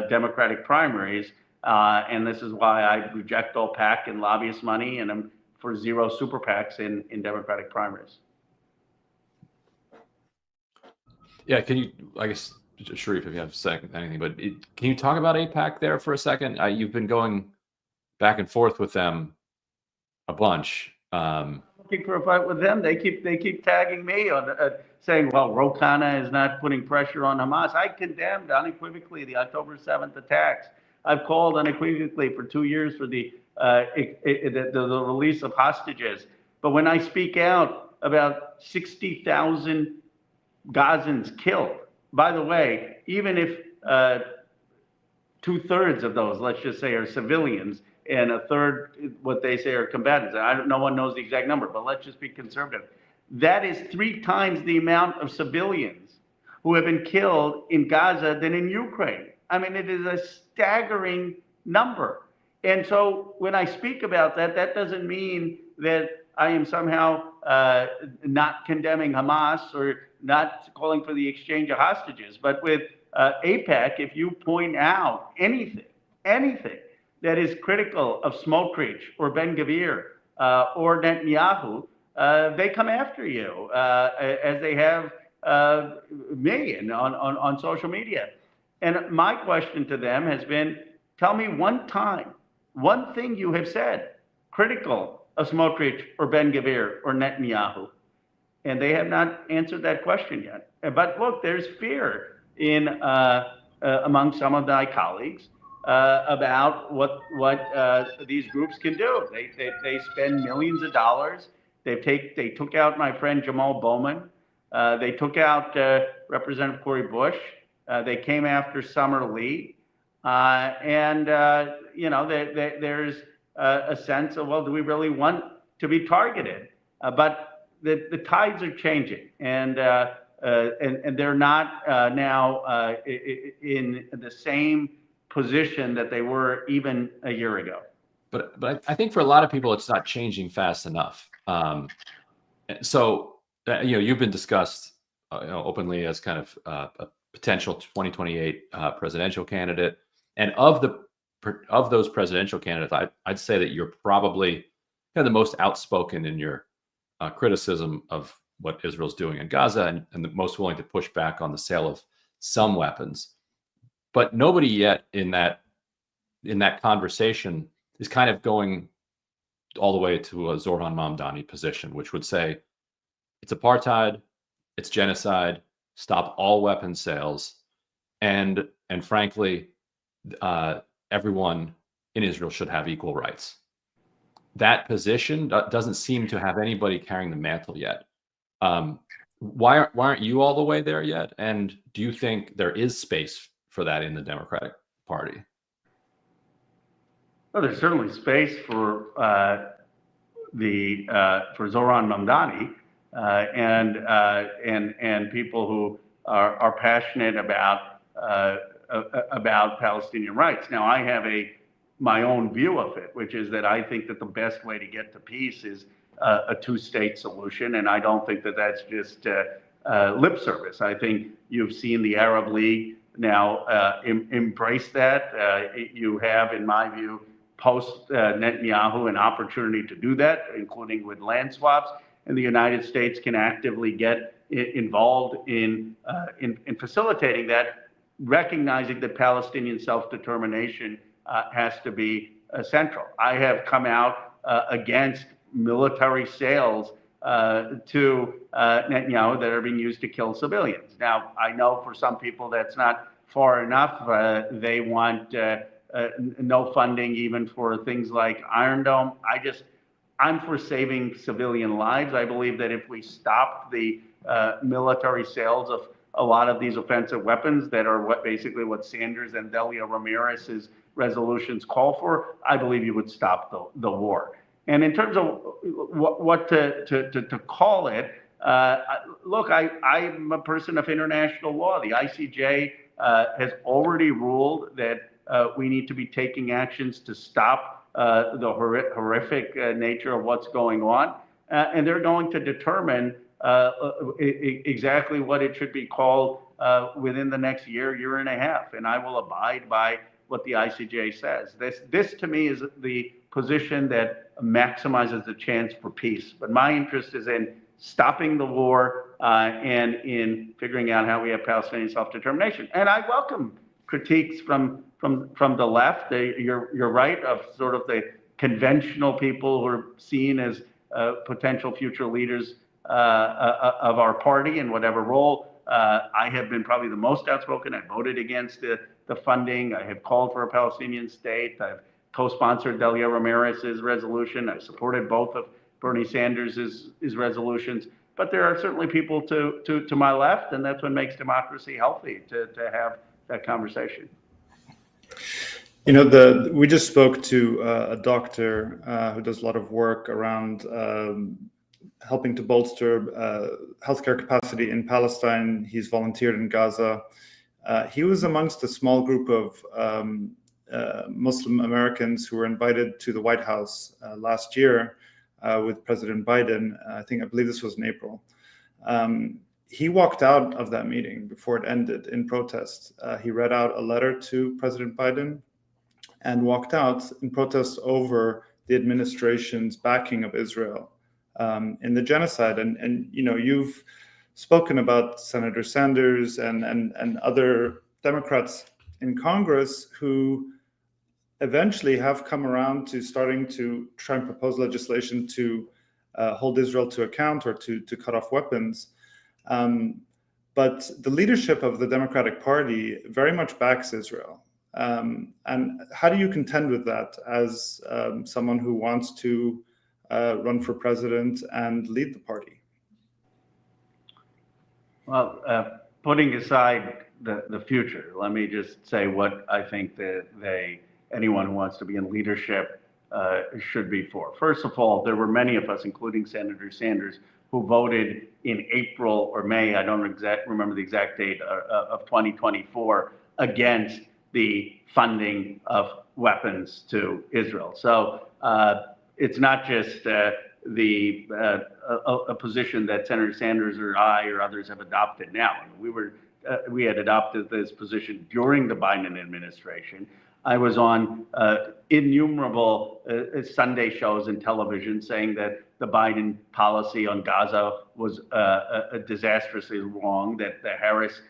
Democratic primaries. And this is why I reject all PAC and lobbyist money, and I'm for zero super PACs in Democratic primaries. Yeah, can you, I guess, Sharif, if you have a second, anything, but can you talk about AIPAC there for a second? You've been going back and forth with them a bunch. Looking for a fight with them. They keep tagging me on saying, well, Khanna is not putting pressure on Hamas. I condemned unequivocally the October 7th attacks. I've called unequivocally for 2 years for the release of hostages. But when I speak out about 60,000 Gazans killed, by the way, even if 2/3 of those, let's just say, are civilians, and a third, what they say, are combatants. No one knows the exact number, but let's just be conservative. That is 3 times the amount of civilians who have been killed in Gaza than in Ukraine. I mean, it is a staggering number. And so when I speak about that, that doesn't mean that I am somehow not condemning Hamas or not calling for the exchange of hostages. But with AIPAC, if you point out anything that is critical of Smotrich or Ben-Gvir or Netanyahu, they come after you, as they have me on social media. And my question to them has been, tell me one thing you have said critical of Smotrich or Ben-Gvir or Netanyahu. And they have not answered that question yet. But look, there's fear in among some of my colleagues about what these groups can do. They spend millions of dollars. They took out my friend Jamal Bowman. They took out Representative Cori Bush. They came after Summer Lee. You know, there's a sense of, well, do we really want to be targeted? But the tides are changing, and they're not now in the same position that they were even a year ago. But I think for a lot of people, it's not changing fast enough. So you know, you've been discussed openly as kind of a potential 2028 presidential candidate, and of those presidential candidates, I'd say that you're probably kind of the most outspoken in your criticism of what Israel's doing in Gaza, and the most willing to push back on the sale of some weapons. But nobody yet in that conversation is kind of going all the way to a Zohran Mamdani position, which would say it's apartheid, it's genocide, stop all weapons sales, and frankly, everyone in Israel should have equal rights. That position doesn't seem to have anybody carrying the mantle yet. Why aren't you all the way there yet? And do you think there is space for that in the Democratic Party? Well, there's certainly space for Zohran Mamdani and people who are passionate about Palestinian rights. Now, I have my own view of it, which is that I think that the best way to get to peace is a two-state solution, and I don't think that that's just lip service. I think you've seen the Arab League now embrace that. You have, in my view, post Netanyahu, an opportunity to do that, including with land swaps, and the United States can actively get involved in facilitating that, recognizing that Palestinian self-determination has to be central. I have come out against military sales to Netanyahu that are being used to kill civilians. Now, I know for some people that's not far enough. They want no funding even for things like Iron Dome. I'm for saving civilian lives. I believe that if we stop the military sales of a lot of these offensive weapons that are basically what Sanders and Delia Ramirez's resolutions call for, I believe you would stop the war. And in terms of what to call it, look, I'm a person of international law. The ICJ has already ruled that we need to be taking actions to stop the horrific nature of what's going on. And they're going to determine exactly what it should be called within the next year and a half. And I will abide by what the ICJ says. This to me is the position that maximizes the chance for peace. But my interest is in stopping the war and in figuring out how we have Palestinian self-determination. And I welcome critiques from the left. You're right, of sort of the conventional people who are seen as potential future leaders of our party in whatever role. I have been probably the most outspoken. I voted against the funding. I have called for a Palestinian state. I've co-sponsored Delia Ramirez's resolution. I've supported both of Bernie Sanders' resolutions. But there are certainly people to my left, and that's what makes democracy healthy, to have that conversation. You know, we just spoke to a doctor who does a lot of work around helping to bolster healthcare capacity in Palestine. He's volunteered in Gaza. He was amongst a small group of Muslim Americans who were invited to the White House last year with President Biden. I believe this was in April. He walked out of that meeting before it ended in protest. He read out a letter to President Biden and walked out in protest over the administration's backing of Israel in the genocide. And you know, you've spoken about Senator Sanders and other Democrats in Congress who eventually have come around to starting to try and propose legislation to hold Israel to account or to cut off weapons. But the leadership of the Democratic Party very much backs Israel. And how do you contend with that as someone who wants to run for president and lead the party? Well, putting aside the future, let me just say what I think that anyone who wants to be in leadership should be for. First of all, there were many of us, including Senator Sanders, who voted in April or May, I don't remember the exact date, of 2024, against the funding of weapons to Israel. So it's not just a position that Senator Sanders or I or others have adopted now. We had adopted this position during the Biden administration. I was on innumerable Sunday shows and television saying that the Biden policy on Gaza was disastrously wrong, that the Harris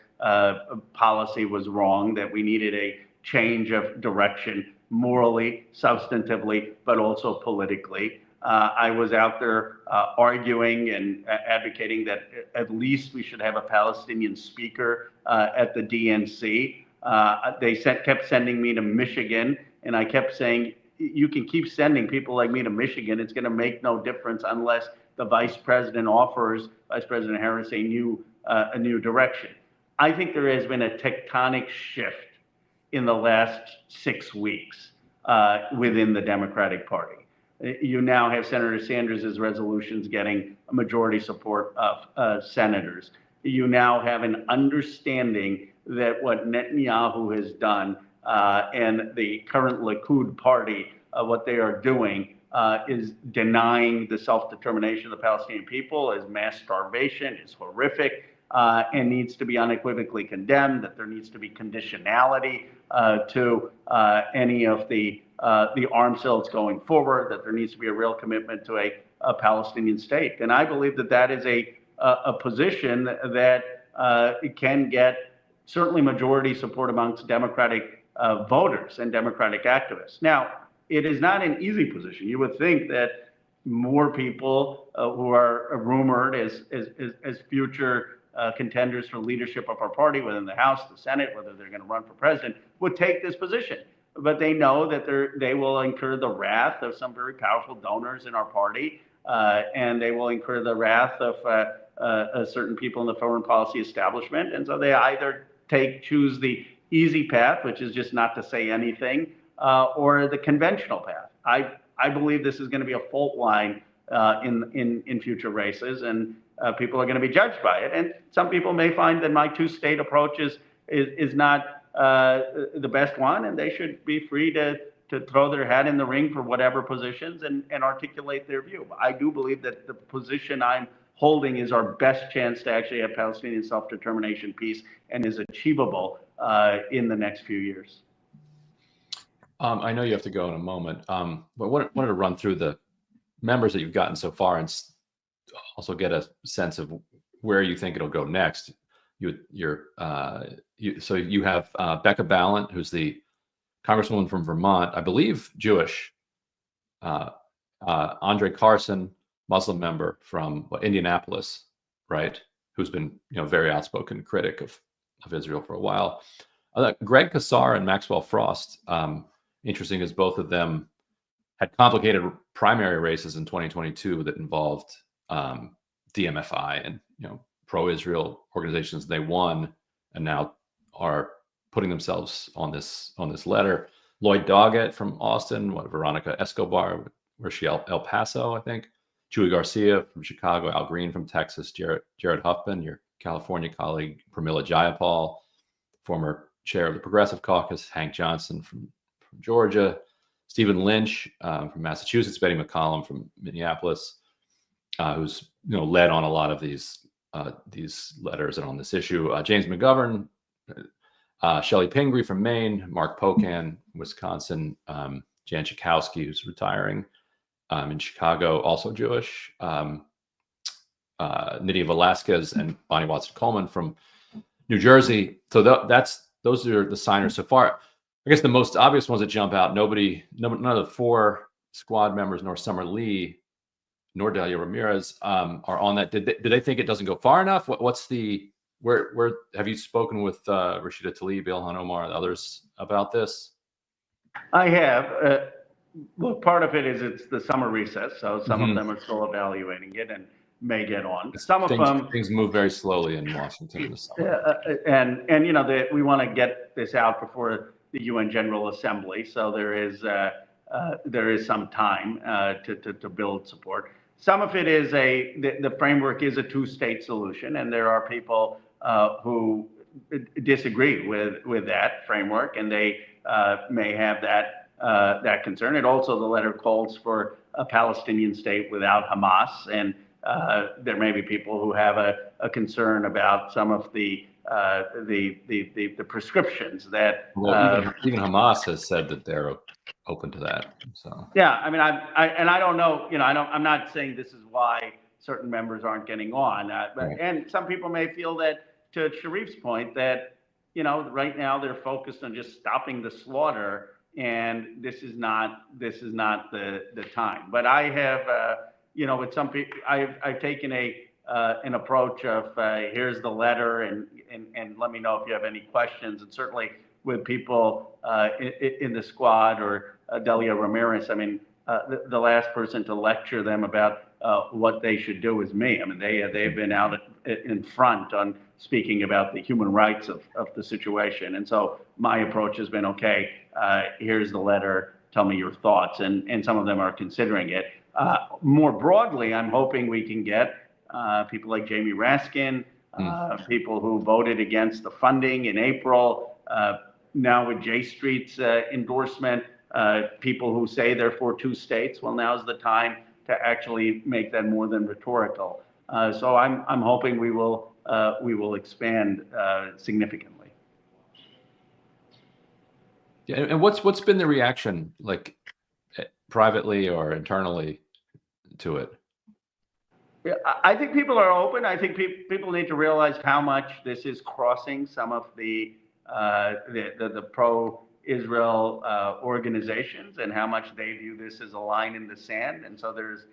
policy was wrong, that we needed a change of direction morally, substantively, but also politically. I was out there arguing and advocating that at least we should have a Palestinian speaker at the DNC. They kept sending me to Michigan, and I kept saying, you can keep sending people like me to Michigan. It's going to make no difference unless the vice president offers Vice President Harris a new direction. I think there has been a tectonic shift in the last 6 weeks within the Democratic Party. You now have Senator Sanders' resolutions getting a majority support of senators. You now have an understanding that what Netanyahu has done and the current Likud party, what they are doing is denying the self-determination of the Palestinian people, as mass starvation, is horrific, and needs to be unequivocally condemned, that there needs to be conditionality to any of the arms sales going forward, that there needs to be a real commitment to a Palestinian state. And I believe that that is a position that can get certainly majority support amongst Democratic voters and Democratic activists. Now, it is not an easy position. You would think that more people who are rumored as future contenders for leadership of our party within the House, the Senate, whether they're going to run for president, would take this position. But they know that they will incur the wrath of some very powerful donors in our party, and they will incur the wrath of certain people in the foreign policy establishment. And so they either choose the easy path, which is just not to say anything, or the conventional path. I believe this is going to be a fault line in future races, and people are going to be judged by it. And some people may find that my two-state approach is not the best one, and they should be free to throw their hat in the ring for whatever positions and articulate their view. I do believe that the position I'm holding is our best chance to actually have Palestinian self-determination peace and is achievable in the next few years. I know you have to go in a moment, but wanted to run through the members that you've gotten so far and also get a sense of where you think it'll go next. So you have Becca Balint, who's the Congresswoman from Vermont, I believe Jewish. Andre Carson, Muslim member from Indianapolis, right? Who's been very outspoken critic of Israel for a while. Greg Casar and Maxwell Frost. Interesting, as both of them had complicated primary races in 2022 that involved DMFI and pro-Israel organizations. They won, and now are putting themselves on this letter. Lloyd Doggett from Austin, Veronica Escobar, where's she? El Paso, I think. Chuy Garcia from Chicago, Al Green from Texas, Jared Huffman, your California colleague, Pramila Jayapal, former chair of the Progressive Caucus, Hank Johnson from Georgia, Stephen Lynch from Massachusetts, Betty McCollum from Minneapolis, who's led on a lot of these letters and on this issue. James McGovern, Shelley Pingree from Maine, Mark Pocan, Wisconsin, Jan Schakowsky, who's retiring in Chicago, also Jewish, Nydia Velasquez and Bonnie Watson-Coleman from New Jersey. So those are the signers so far. I guess the most obvious ones that jump out, none of the four squad members, nor Summer Lee, nor Delia Ramirez, are on that. Did they think it doesn't go far enough? Where have you spoken with Rashida Tlaib, Ilhan Omar, and others about this? I have. Look, part of it is it's the summer recess, so some of them are still evaluating it and may get on. Some of them things move very slowly in Washington this summer. And we want to get this out before the UN General Assembly, so there is some time to build support. Some of it is the framework is a two-state solution, and there are people who disagree with that framework, and they may have that concern. And also the letter calls for a Palestinian state without Hamas, and there may be people who have a concern about some of the prescriptions that. Well, even Hamas has said that they're open to that. So yeah, I mean, I don't know. I'm not saying this is why certain members aren't getting on. And some people may feel that, to Sharif's point, that right now they're focused on just stopping the slaughter, and this is not the time. But I have, with some people, I've taken an approach of here's the letter, and let me know if you have any questions. And certainly with people in the squad or Delia Ramirez, I mean, the last person to lecture them about what they should do is me. I mean, they've been out in front on speaking about the human rights of the situation. And so my approach has been, okay, here's the letter, tell me your thoughts. And some of them are considering it. More broadly, I'm hoping we can get people like Jamie Raskin, people who voted against the funding in April, now with J Street's endorsement, people who say they're for two states. Well, now's the time to actually make that more than rhetorical. So I'm hoping we will expand significantly. Yeah, and what's been the reaction, like privately or internally, to it? Yeah, I think people are open. I think people need to realize how much this is crossing some of the pro-Israel organizations and how much they view this as a line in the sand. And so there's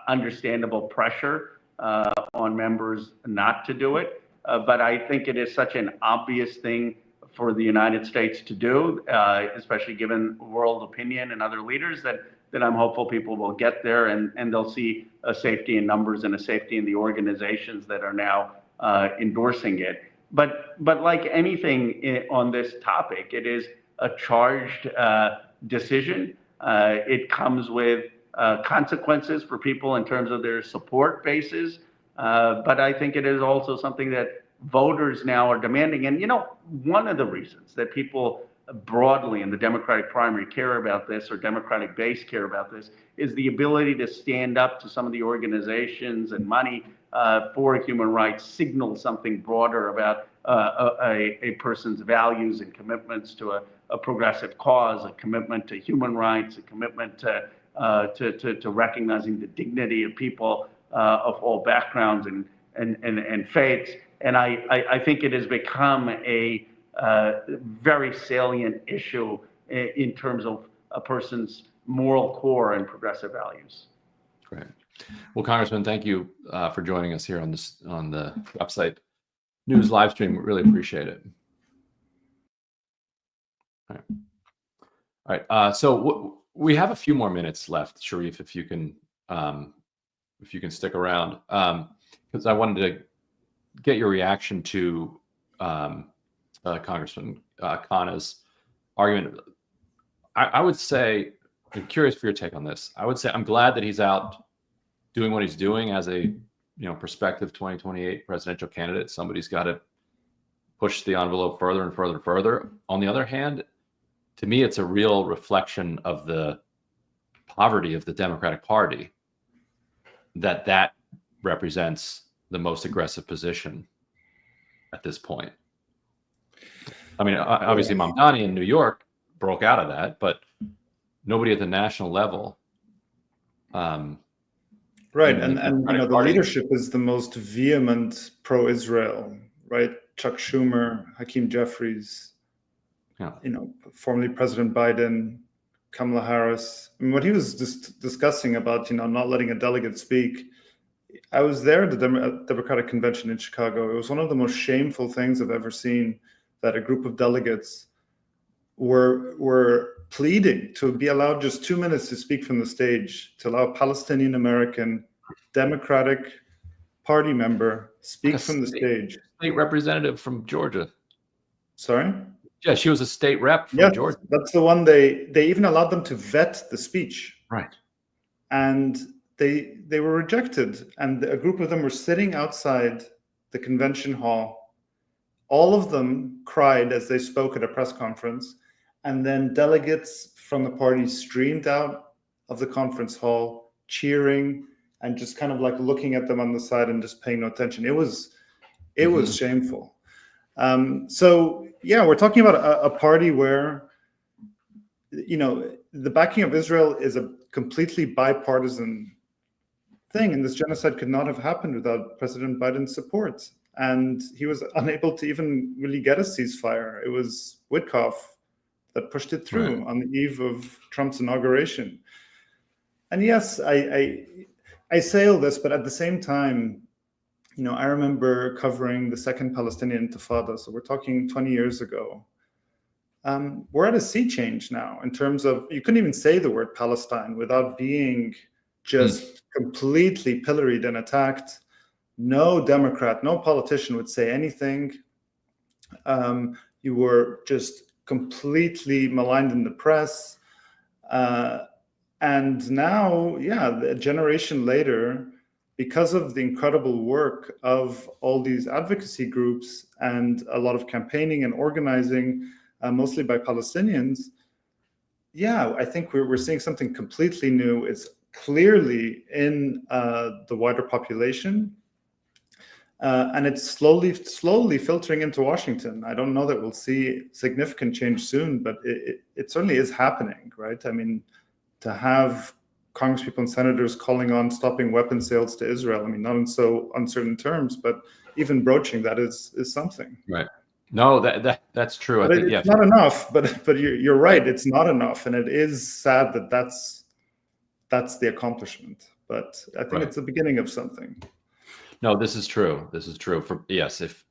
understandable pressure on members not to do it. But I think it is such an obvious thing for the United States to do, especially given world opinion and other leaders, that I'm hopeful people will get there and they'll see a safety in numbers and a safety in the organizations that are now endorsing it. But like anything on this topic, it is a charged decision. It comes with consequences for people in terms of their support bases. But I think it is also something that voters now are demanding. And, one of the reasons that people broadly in the Democratic primary care about this, or Democratic base care about this, is the ability to stand up to some of the organizations and money for human rights, signal something broader about a person's values and commitments to a progressive cause, a commitment to human rights, a commitment to recognizing the dignity of people of all backgrounds and faiths. And I think it has become a very salient issue in terms of a person's moral core and progressive values. Great. Well, Congressman, thank you for joining us here on the website news live stream. We really appreciate it. All right. So we have a few more minutes left, Sharif, if you can stick around, because I wanted to get your reaction to Congressman Khanna's argument. I would say, I'm curious for your take on this. I would say I'm glad that he's out doing what he's doing as a prospective 2028 presidential candidate. Somebody's got to push the envelope further and further and further. On the other hand, to me, it's a real reflection of the poverty of the Democratic Party that represents the most aggressive position at this point. I mean, obviously Mamdani in New York broke out of that, but nobody at the national level. Right, and the leadership is the most vehement pro-Israel, right? Chuck Schumer, Hakeem Jeffries, formerly President Biden, Kamala Harris. I mean, what he was just discussing about, not letting a delegate speak. I was there at the Democratic Convention in Chicago. It was one of the most shameful things I've ever seen, that a group of delegates were pleading to be allowed just 2 minutes to speak from the stage, to allow a Palestinian American Democratic Party member speak from the stage. State representative from Georgia. Sorry? Yeah, she was a state rep from Georgia. That's the one. They even allowed them to vet the speech. Right. And they were rejected. And a group of them were sitting outside the convention hall. All of them cried as they spoke at a press conference. And then delegates from the party streamed out of the conference hall, cheering and just kind of like looking at them on the side and just paying no attention. It was shameful. So yeah, we're talking about a party where, the backing of Israel is a completely bipartisan thing, and this genocide could not have happened without President Biden's support. And he was unable to even really get a ceasefire. It was Witkoff that pushed it through on the eve of Trump's inauguration. And yes, I say all this, but at the same time, I remember covering the second Palestinian Intifada. So we're talking 20 years ago. We're at a sea change now in terms of, you couldn't even say the word Palestine without being just completely pilloried and attacked. No Democrat, no politician would say anything. You were just completely maligned in the press. And now, a generation later, because of the incredible work of all these advocacy groups and a lot of campaigning and organizing, mostly by Palestinians, I think we're seeing something completely new. It's clearly in the wider population, and it's slowly filtering into Washington. I don't know that we'll see significant change soon, but it certainly is happening, right? I mean, to have congresspeople and senators calling on stopping weapons sales to Israel, I mean, not in so uncertain terms, but even broaching that is something. Right. No, that's true. But I think it's not enough. But you're right. It's not enough, and it is sad that that's the accomplishment. But I think it's the beginning of something. No, this is true. This is true. Yes, if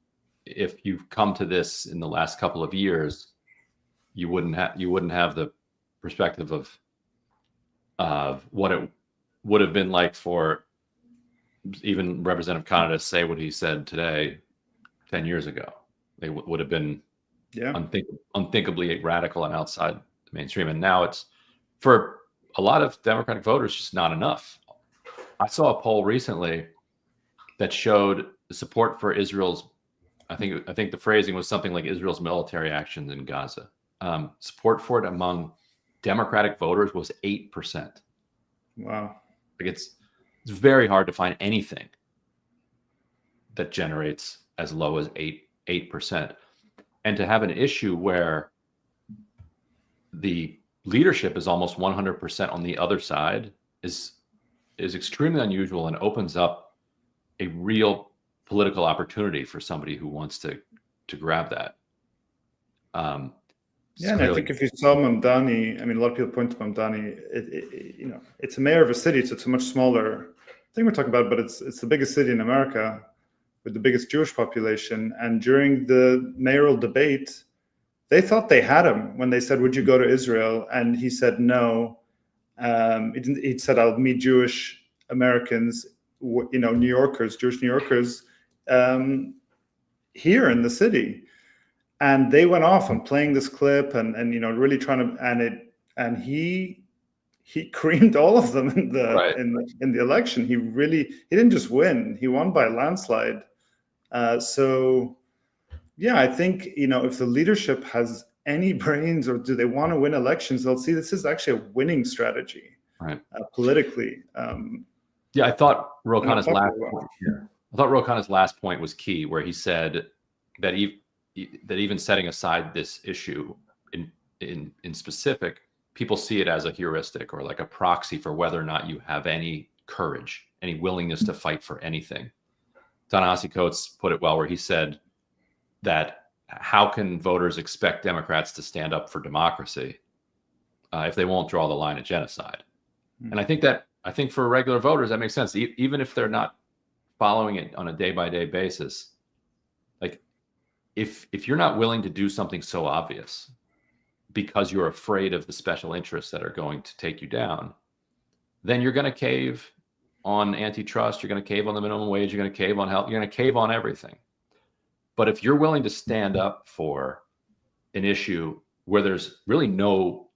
you've come to this in the last couple of years, you wouldn't have the perspective of what it would have been like for even Representative Khanna to say what he said today 10 years ago. They would have been unthinkably radical and outside the mainstream. And now it's, for a lot of Democratic voters, just not enough. I saw a poll recently that showed the support for Israel's, I think the phrasing was something like Israel's military actions in Gaza. Support for it among Democratic voters was 8%. Wow. Like it's very hard to find anything that generates as low as 8%. And to have an issue where the leadership is almost 100% on the other side is extremely unusual and opens up a real political opportunity for somebody who wants to grab that. And I think if you saw Mamdani, I mean, a lot of people point to Mamdani. It's a mayor of a city, so it's a much smaller thing we're talking about, but it's the biggest city in America with the biggest Jewish population. And during the mayoral debate, they thought they had him when they said, "Would you go to Israel?" And he said no. He said, "I'll meet Jewish Americans, New Yorkers, Jewish New Yorkers, here in the city." And they went off on playing this clip and really trying to, and he creamed all of them in the election. He didn't just win; he won by a landslide. So yeah, I think if the leadership has any brains, or do they want to win elections, they'll see this is actually a winning strategy, politically. Yeah, I thought Ro Khanna's last point was key, where he said that even setting aside this issue in specific, people see it as a heuristic or like a proxy for whether or not you have any courage, any willingness to fight for anything. Ta-Nehisi Coates put it well, where he said that how can voters expect Democrats to stand up for democracy if they won't draw the line at genocide? And I think for regular voters that makes sense, even if they're not following it on a day-by-day basis. Like if you're not willing to do something so obvious because you're afraid of the special interests that are going to take you down, then you're going to cave on antitrust, you're going to cave on the minimum wage, you're going to cave on health, you're going to cave on everything. But if you're willing to stand up for an issue where there's really no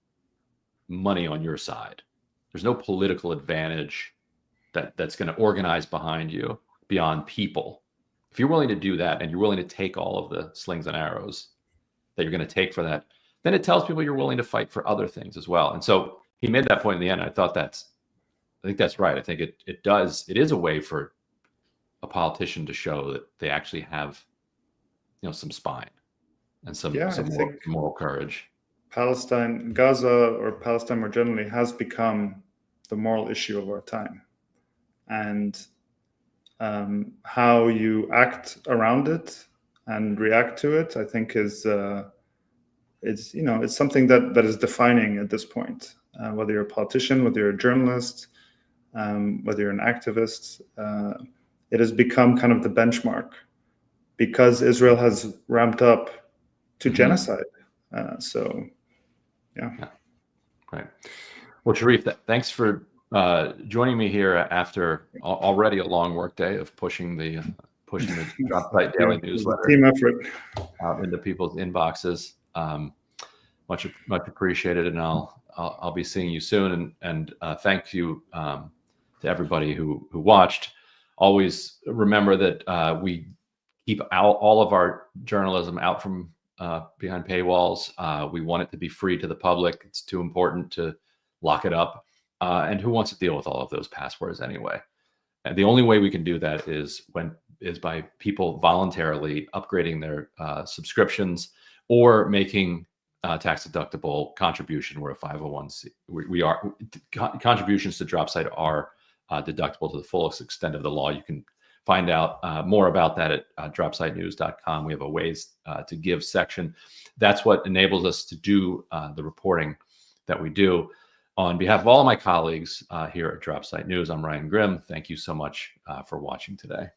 money on your side, there's no political advantage that's going to organize behind you beyond people. If you're willing to do that and you're willing to take all of the slings and arrows that you're going to take for that, then it tells people you're willing to fight for other things as well. And so he made that point in the end. I think that's right. I think it is a way for a politician to show that they actually have, some spine and some moral courage. Palestine, Gaza, or Palestine more generally, has become the moral issue of our time. And how you act around it and react to it, I think it's something that is defining at this point. Whether you're a politician, whether you're a journalist, whether you're an activist, it has become kind of the benchmark because Israel has ramped up to genocide. So, yeah. Right. Well, Sharif, thanks for joining me here after already a long workday of pushing the Drop Site Daily newsletter team effort out into people's inboxes. Much appreciated, and I'll be seeing you soon. And thank you to everybody who watched. Always remember that we keep all of our journalism out from behind paywalls. We want it to be free to the public. It's too important to lock it up. And who wants to deal with all of those passwords anyway? And the only way we can do that is by people voluntarily upgrading their subscriptions or making tax-deductible contribution. We're a 501c. We are contributions to Drop Site are deductible to the fullest extent of the law. You can find out more about that at dropsitenews.com. We have a ways to give section. That's what enables us to do the reporting that we do. On behalf of all of my colleagues here at Dropsite News, I'm Ryan Grimm. Thank you so much for watching today.